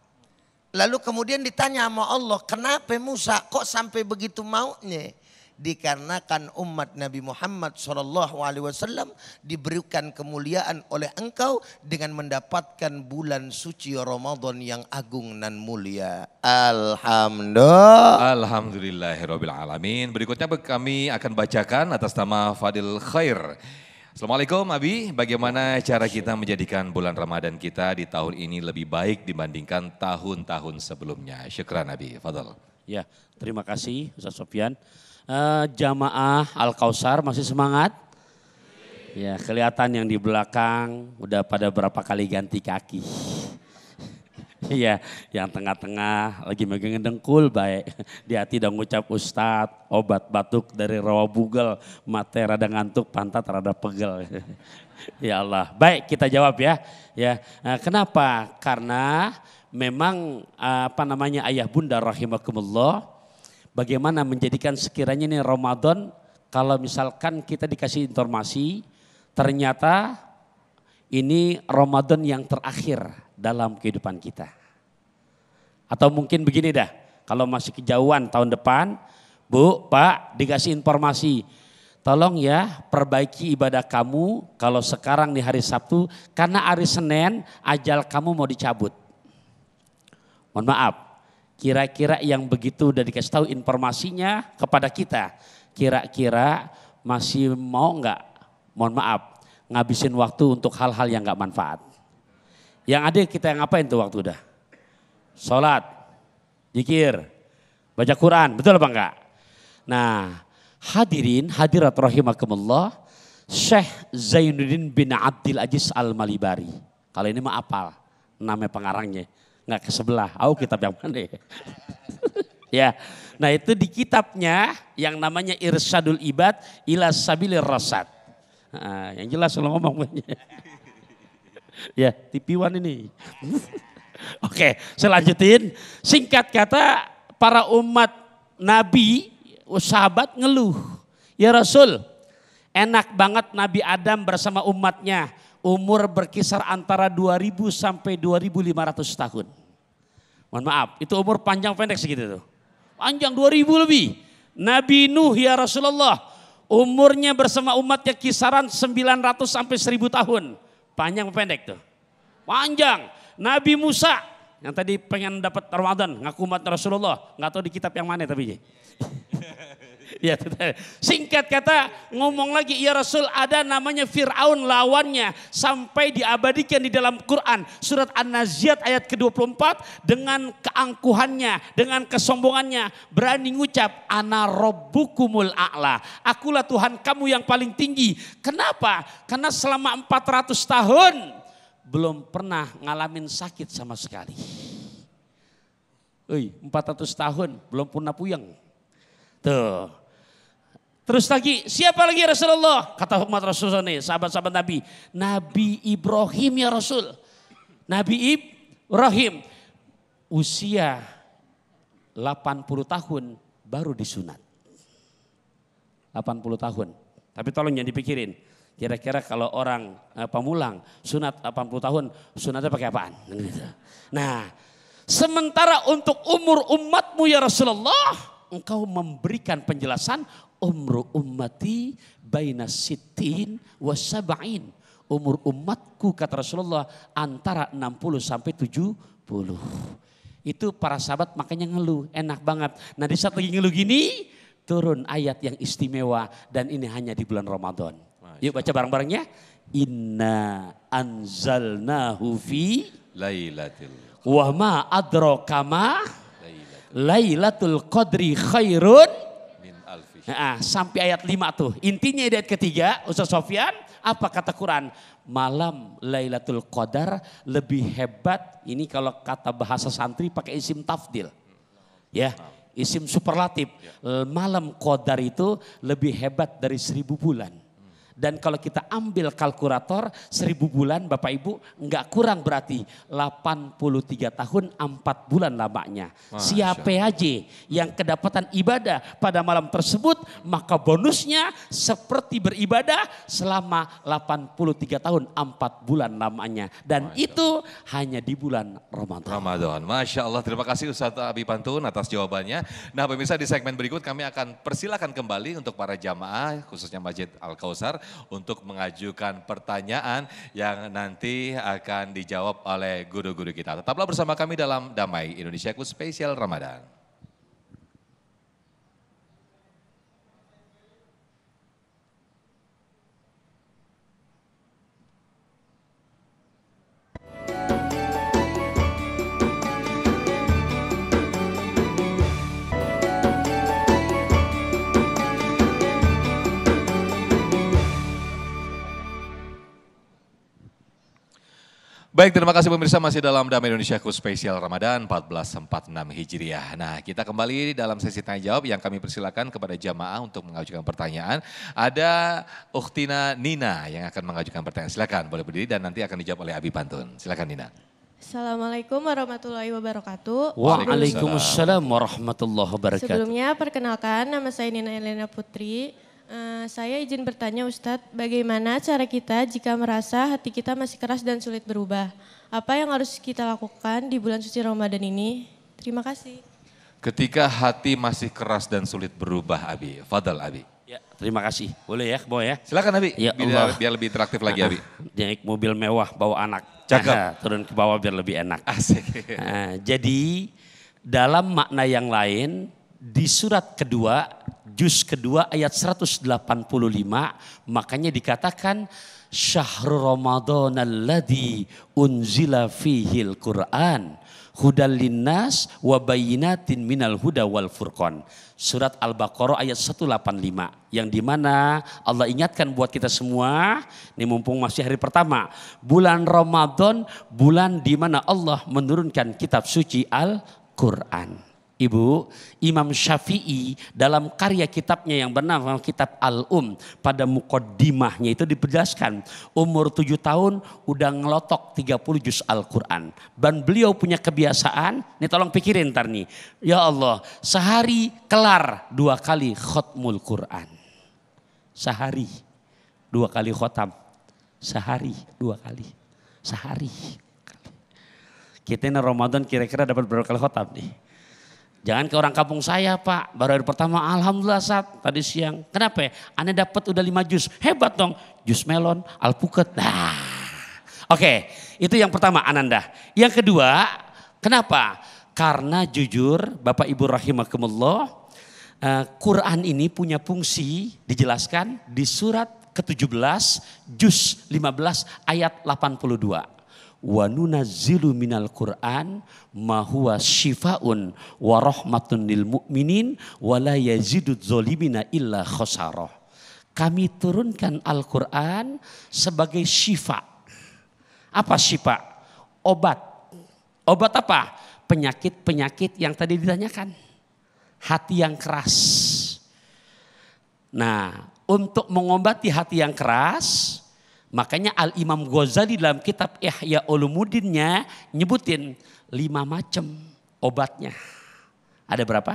Speaker 7: Lalu kemudian ditanya sama Allah, kenapa Musa kok sampai begitu maunya? Dikarenakan umat Nabi Muhammad SAW diberikan kemuliaan oleh engkau dengan mendapatkan bulan suci Ramadan yang agung dan mulia. Alhamdulillah.
Speaker 1: Alhamdulillahirrabbilalamin. Berikutnya kami akan bacakan atas nama Fadil Khair. Assalamualaikum Abi, bagaimana cara kita menjadikan bulan Ramadan kita di tahun ini lebih baik dibandingkan tahun-tahun sebelumnya? Syukran Abi, Fadil.
Speaker 2: Ya, terima kasih Ustaz Sofyan. Jamaah Al-Kausar masih semangat? Ya, kelihatan yang di belakang udah pada berapa kali ganti kaki. Iya, yang tengah-tengah lagi megang dengkul baik. Di hati udah ngucap Ustadz, obat batuk dari rawa bugel, mate rada ngantuk, pantat rada pegel. Ya Allah, baik kita jawab ya. Ya, kenapa? Karena memang ayah bunda rahimakumullah, bagaimana menjadikan sekiranya ini Ramadan, kalau misalkan kita dikasih informasi, ternyata ini Ramadan yang terakhir dalam kehidupan kita. Atau mungkin begini dah, kalau masih kejauhan tahun depan, Bu, Pak, dikasih informasi, tolong ya perbaiki ibadah kamu kalau sekarang di hari Sabtu, karena hari Senin ajal kamu mau dicabut. Mohon maaf, kira-kira yang begitu udah dikasih tahu informasinya kepada kita, kira-kira masih mau nggak, mohon maaf, ngabisin waktu untuk hal-hal yang nggak manfaat. Yang ada kita yang ngapain tuh waktu udah? Sholat, zikir, baca Quran, betul apa enggak? Nah, hadirin hadirat rahimakumullah, Syekh Zainuddin bin Abdul Aziz Al-Malibari. Kalau ini mah apal, namanya pengarangnya. Enggak ke sebelah, kitab yang mana ya? Ya, nah itu di kitabnya yang namanya Irsyadul Ibad ila Sabilir Rasyad. Nah, yang jelas kalau ngomong. Ya, TV1 ini. Oke, saya lanjutin. Singkat kata, para umat Nabi, sahabat ngeluh. Ya Rasul, enak banget Nabi Adam bersama umatnya. Umur berkisar antara 2000 sampai 2500 tahun. Mohon maaf, itu umur panjang pendek segitu tuh. Panjang 2000 lebih. Nabi Nuh ya Rasulullah, Umurnya bersama umatnya kisaran 900 sampai 1000 tahun. Panjang apa pendek tuh? Panjang. Nabi Musa yang tadi pengen dapat Ramadan, ngaku umat Rasulullah, nggak tahu di kitab yang mana tapi. Ya, singkat kata ngomong lagi, ya Rasul, ada namanya Fir'aun lawannya sampai diabadikan di dalam Quran surat An-Naziat ayat ke-24 dengan keangkuhannya, dengan kesombongannya berani ngucap ana rabbukumul a'la, akulah Tuhan kamu yang paling tinggi. Kenapa? Karena selama 400 tahun belum pernah ngalamin sakit sama sekali. 400 tahun belum pernah puyeng. Tuh. Terus lagi, siapa lagi Rasulullah? Kata umat Rasulullah nih, sahabat-sahabat Nabi. Nabi Ibrahim ya Rasul. Nabi Ibrahim usia 80 tahun baru disunat. 80 tahun. Tapi tolong jangan dipikirin. Kira-kira kalau orang pemulang sunat 80 tahun, sunatnya pakai apaan? Nah, sementara untuk umur umatmu ya Rasulullah, engkau memberikan penjelasan umru ummati baina sittin wa sab'in. Umur umatku kata Rasulullah antara 60 sampai 70. Itu para sahabat makanya ngeluh, enak banget. Nah di saat lagi ngeluh gini turun ayat yang istimewa dan ini hanya di bulan Ramadan. Yuk baca bareng-barengnya. Inna anzalnahu fi
Speaker 1: Lailatul
Speaker 2: wa ma adraka ma Lailatul Qadri khairun. Nah, sampai ayat 5 tuh. Intinya ayat ketiga, Ustaz Sofyan, apa kata Quran? Malam Lailatul Qadar lebih hebat. Ini kalau kata bahasa santri pakai isim tafdil. Ya, isim superlatif. Malam Qadar itu lebih hebat dari 1000 bulan. Dan kalau kita ambil kalkulator 1000 bulan Bapak Ibu nggak kurang berarti 83 tahun 4 bulan lamanya. Siapa aja yang kedapatan ibadah pada malam tersebut maka bonusnya seperti beribadah selama 83 tahun 4 bulan lamanya. Dan itu hanya di bulan Ramadan.
Speaker 1: Masya Allah, terima kasih Ustaz Abi Pantun atas jawabannya. Nah pemirsa, di segmen berikut kami akan persilakan kembali untuk para jamaah khususnya Masjid Al-Kausar untuk mengajukan pertanyaan yang nanti akan dijawab oleh guru-guru kita. Tetaplah bersama kami dalam Damai Indonesiaku Spesial Ramadan. Baik, terima kasih pemirsa, masih dalam Damai Indonesiaku Spesial Ramadan 1446 Hijriah. Nah, kita kembali dalam sesi tanya jawab yang kami persilakan kepada jamaah untuk mengajukan pertanyaan. Ada Ukhtina Nina yang akan mengajukan pertanyaan. Silakan, boleh berdiri dan nanti akan dijawab oleh Abi Pantun. Silakan Nina.
Speaker 9: Assalamualaikum warahmatullahi wabarakatuh.
Speaker 2: Waalaikumsalam warahmatullahi wabarakatuh.
Speaker 9: Sebelumnya perkenalkan, nama saya Nina Elena Putri. Saya izin bertanya Ustadz, bagaimana cara kita jika merasa hati kita masih keras dan sulit berubah? Apa yang harus kita lakukan di bulan suci Ramadan ini? Terima kasih.
Speaker 1: Ketika hati masih keras dan sulit berubah, Abi. Fadal Abi.
Speaker 2: Ya, terima kasih. Boleh ya, bawa ya.
Speaker 1: Silakan Abi,
Speaker 2: Ya,
Speaker 1: biar lebih interaktif lagi Abi.
Speaker 2: Naik mobil mewah bawa anak.
Speaker 1: Cakep.
Speaker 2: Turun ke bawah biar lebih enak.
Speaker 1: Asik.
Speaker 2: Jadi dalam makna yang lain di surat kedua, juz kedua ayat 185 makanya dikatakan syahrul Ramadan alladzi unzila fihil Qur'an hudal linnas wa bayyinatin minal huda wal furqan. Surat Al-Baqarah ayat 185 yang dimana Allah ingatkan buat kita semua, ini mumpung masih hari pertama, bulan Ramadan, bulan dimana Allah menurunkan kitab suci Al-Quran. Ibu, Imam Syafi'i dalam karya kitabnya yang bernama kitab pada muqaddimahnya itu dijelaskan umur 7 tahun udah ngelotok 30 juz Al-Quran. Dan beliau punya kebiasaan, nih tolong pikirin ntar nih. Ya Allah, sehari kelar 2 kali khotmul Quran. Sehari 2 kali khotam. Sehari 2 kali. Sehari. Kita ini Ramadan kira-kira dapat berapa kali khotam nih? Jangan ke orang kampung saya Pak, baru hari pertama alhamdulillah Ustaz tadi siang. Kenapa ya? Anda dapat udah 5 jus, hebat dong. Jus melon, alpukat. Nah. Oke, itu yang pertama Ananda. Yang kedua, kenapa? Karena jujur Bapak Ibu rahimakumullah, Quran ini punya fungsi dijelaskan di surat ke-17 juz 15 ayat 82. Wa nunazzilu minal Qur'an ma huwa syifaun wa rahmatun lil mu'minin wa la yazidudz zalimina illa khosarah. Kami turunkan Al-Qur'an sebagai syifa. Apa syifa? Obat. Obat apa? Penyakit-penyakit yang tadi ditanyakan. Hati yang keras. Nah, untuk mengobati hati yang keras, makanya Al-Imam Ghazali dalam kitab Ihya Ulumuddinnya nyebutin 5 macam obatnya. Ada berapa?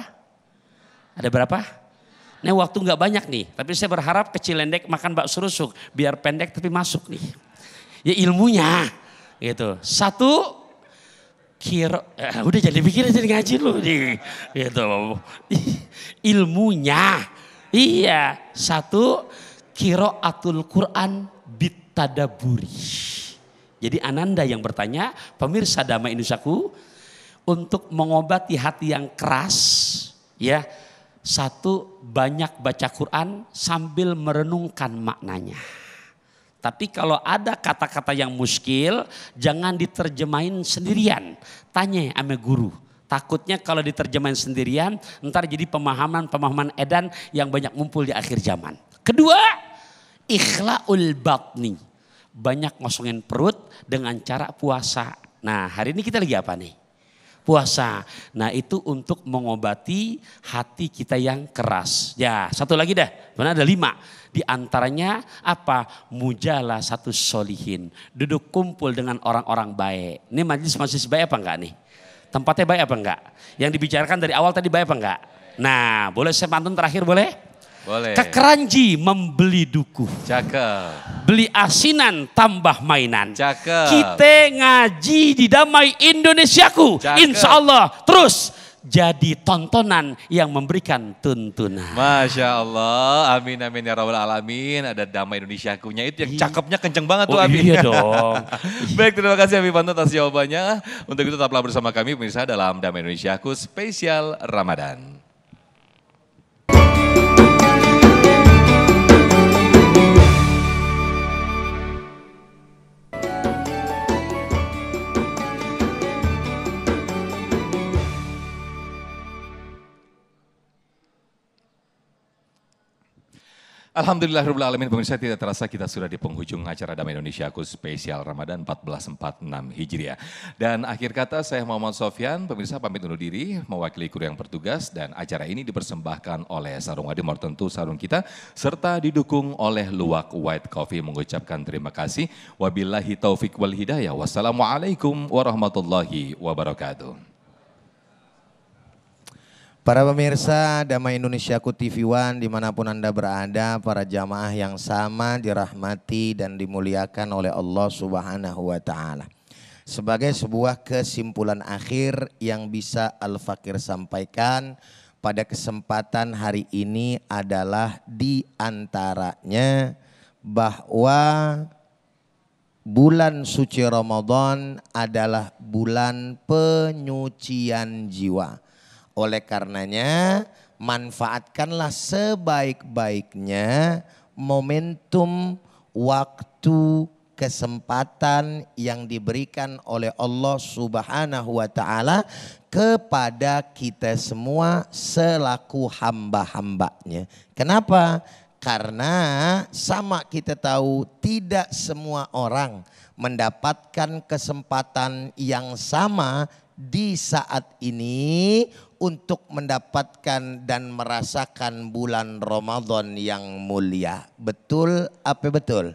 Speaker 2: Ada berapa? Ini waktu nggak banyak nih, tapi saya berharap kecil lendek makan bakso rusuk biar pendek tapi masuk nih. Ya ilmunya gitu. 1 udah jadi pikir jadi ngaji lu nih. Gitu. Ilmunya. Iya, 1 qiraatul Quran bitadaburi. Jadi Ananda yang bertanya, pemirsa Damai Indonesiaku, untuk mengobati hati yang keras, ya 1 banyak baca Quran sambil merenungkan maknanya. Tapi kalau ada kata-kata yang muskil, jangan diterjemahin sendirian. Tanya sama guru. Takutnya kalau diterjemahin sendirian, ntar jadi pemahaman edan yang banyak mumpul di akhir zaman. Kedua, ikhla'ul batni. Banyak ngosongin perut dengan cara puasa. Nah hari ini kita lagi apa nih? Puasa. Nah itu untuk mengobati hati kita yang keras. Ya 1 lagi dah, mana ada 5. Di antaranya apa? Mujalah 1 solihin. Duduk kumpul dengan orang-orang baik. Ini majelis baik apa enggak nih? Tempatnya baik apa enggak? Yang dibicarakan dari awal tadi baik apa enggak? Nah boleh saya pantun terakhir boleh?
Speaker 1: Boleh.
Speaker 2: Ke Keranji membeli duku.
Speaker 1: Cakep.
Speaker 2: Beli asinan tambah mainan.
Speaker 1: Cakep.
Speaker 2: Kita ngaji di Damai Indonesiaku.
Speaker 1: Cakep.
Speaker 2: Insya Allah terus jadi tontonan yang memberikan tuntunan.
Speaker 1: Masya Allah, amin amin ya rabbal alamin. Ada Damai Indonesiakunya itu yang cakepnya kenceng banget tuh Abi.
Speaker 2: Iya dong.
Speaker 1: Baik, terima kasih Abi Pantun atas jawabannya. Untuk itu tetaplah bersama kami pemirsa dalam Damai Indonesiaku spesial Ramadan. Alhamdulillahirrahmanirrahim, pemirsa, tidak terasa kita sudah di penghujung acara Damai Indonesiaku spesial Ramadan 1446 Hijriah. Dan akhir kata saya Muhammad Sofyan, pemirsa pamit undur diri mewakili kru yang bertugas, dan acara ini dipersembahkan oleh Sarung Adimor, tentu sarung kita, serta didukung oleh Luwak White Coffee, mengucapkan terima kasih. Wabillahi taufik wal hidayah. Wassalamualaikum warahmatullahi wabarakatuh.
Speaker 7: Para pemirsa Damai Indonesiaku TV One dimanapun Anda berada, para jamaah yang sama dirahmati dan dimuliakan oleh Allah Subhanahu wa Ta'ala. Sebagai sebuah kesimpulan akhir yang bisa Al-Fakir sampaikan pada kesempatan hari ini adalah di antaranya bahwa bulan suci Ramadan adalah bulan penyucian jiwa. Oleh karenanya manfaatkanlah sebaik-baiknya momentum, waktu, kesempatan yang diberikan oleh Allah Subhanahu wa Ta'ala kepada kita semua selaku hamba-hambanya. Kenapa? Karena sama kita tahu tidak semua orang mendapatkan kesempatan yang sama di saat ini untuk mendapatkan dan merasakan bulan Ramadan yang mulia. Betul apa betul?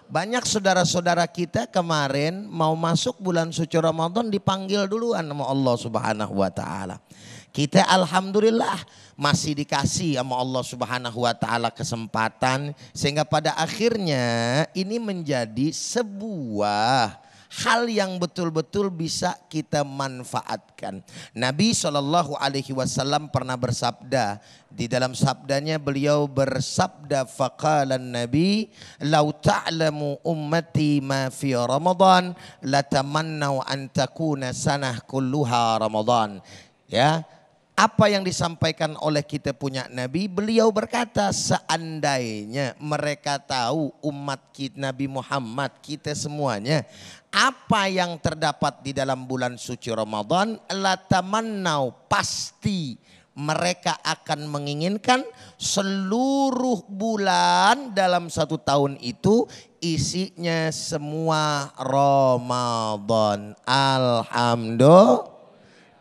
Speaker 7: Banyak saudara-saudara kita kemarin mau masuk bulan suci Ramadan dipanggil duluan sama Allah Subhanahu wa Ta'ala. Kita alhamdulillah masih dikasih sama Allah Subhanahu wa Ta'ala kesempatan, sehingga pada akhirnya ini menjadi sebuah hal yang betul-betul bisa kita manfaatkan. Nabi SAW pernah bersabda, di dalam sabdanya beliau bersabda, faqalan Nabi, "Lau ta'lamu ummati ma fi Ramadan, latamannau an takuna sanah kulluha Ramadan." Ya, apa yang disampaikan oleh kita punya Nabi, beliau berkata seandainya mereka tahu umat kita, Nabi Muhammad, kita semuanya, apa yang terdapat di dalam bulan suci Ramadan, latamannau, pasti mereka akan menginginkan seluruh bulan dalam satu tahun itu isinya semua Ramadan. Alhamdulillah.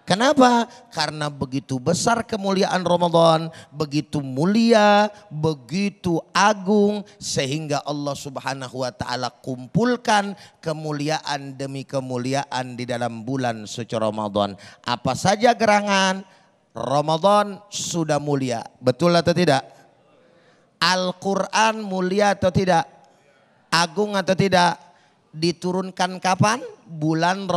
Speaker 7: Kenapa? Karena begitu besar kemuliaan Ramadan, begitu mulia, begitu agung, sehingga Allah Subhanahu wa taala kumpulkan kemuliaan demi kemuliaan di dalam bulan suci Ramadan. Apa saja gerangan Ramadan sudah mulia. Betul atau tidak? Al-Quran mulia atau tidak? Agung atau tidak? Diturunkan kapan? Bulan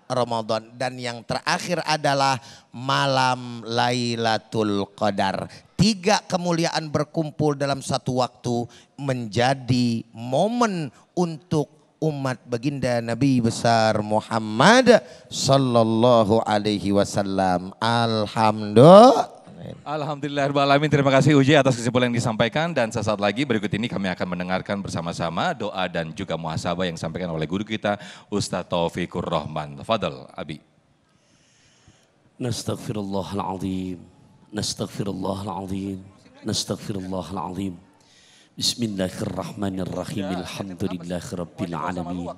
Speaker 7: Ramadan. Dan yang terakhir adalah malam Lailatul Qadar. 3 kemuliaan berkumpul dalam satu waktu menjadi momen untuk umat baginda Nabi besar Muhammad sallallahu alaihi wasallam. Alhamdulillah.
Speaker 1: Alhamdulillahirrahmanirrahim. Terima kasih Uji atas kesimpulan yang disampaikan, dan sesaat lagi berikut ini kami akan mendengarkan bersama-sama doa dan juga muhasabah yang disampaikan oleh guru kita Ustadz Taufikur Rahman. Tafadhal Abi.
Speaker 2: Nastaghfirullahaladzim, nastaghfirullahaladzim, nastaghfirullahaladzim. Bismillahirrahmanirrahim. Alhamdulillahirabbil alamin.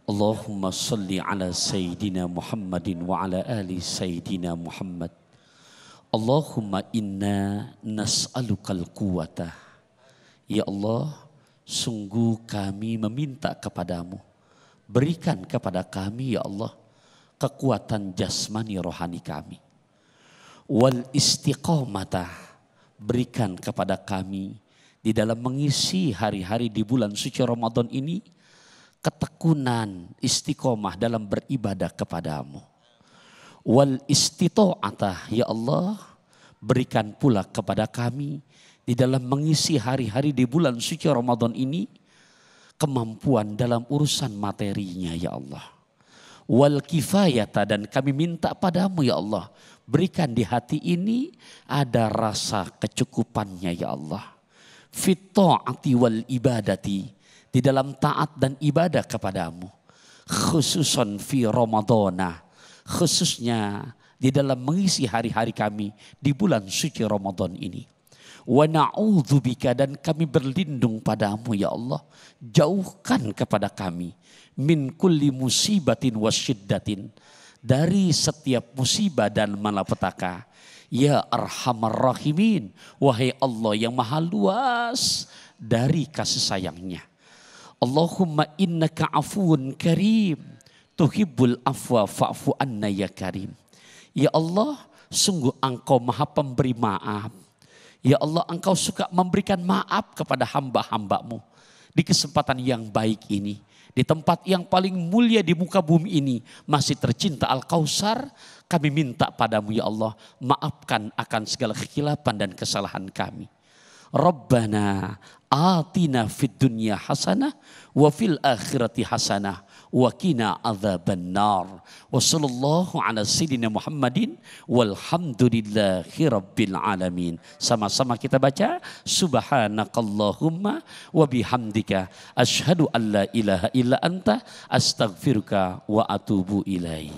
Speaker 2: Allahumma salli ala sayyidina Muhammadin wa ala ali sayyidina Muhammad. Allahumma inna nas'alukal quwwata. Ya Allah, sungguh kami meminta kepadamu, berikan kepada kami ya Allah kekuatan jasmani rohani kami. Wal istiqamata, berikan kepada kami di dalam mengisi hari-hari di bulan suci Ramadan ini ketekunan, istiqomah dalam beribadah kepadamu. Wal istita'atah, ya Allah, berikan pula kepada kami di dalam mengisi hari-hari di bulan suci Ramadan ini kemampuan dalam urusan materinya ya Allah. Wal kifayata, dan kami minta padamu ya Allah, berikan di hati ini ada rasa kecukupannya ya Allah. Fit ta'ati wal ibadati, di dalam taat dan ibadah kepadamu. Khususan fi Ramadana, khususnya di dalam mengisi hari-hari kami di bulan suci Ramadan ini. Wa na'udzubika, dan kami berlindung padamu ya Allah, jauhkan kepada kami min kulli musibatin wasyiddatin, dari setiap musibah dan malapetaka. Ya Arhamar Rahimin, wahai Allah yang maha luas dari kasih sayangnya. Allahumma innaka afuun karim, tuhibbul afwa fa'fu anna ya karim. Ya Allah, sungguh engkau maha pemberi maaf. Ya Allah, engkau suka memberikan maaf kepada hamba-hambamu. Di kesempatan yang baik ini, di tempat yang paling mulia di muka bumi ini, masih tercinta Al-Kausar, kami minta padamu ya Allah, maafkan akan segala kekhilafan dan kesalahan kami. Rabbana atina fid dunya hasanah wa fil akhirati hasanah wa qina adzabannar. Wa sallallahu ala sayyidina Muhammadin walhamdulillahi rabbil alamin. Sama-sama kita baca subhanakallahumma wa bihamdika asyhadu an la ilaha illa anta astaghfiruka wa atubu ilaik.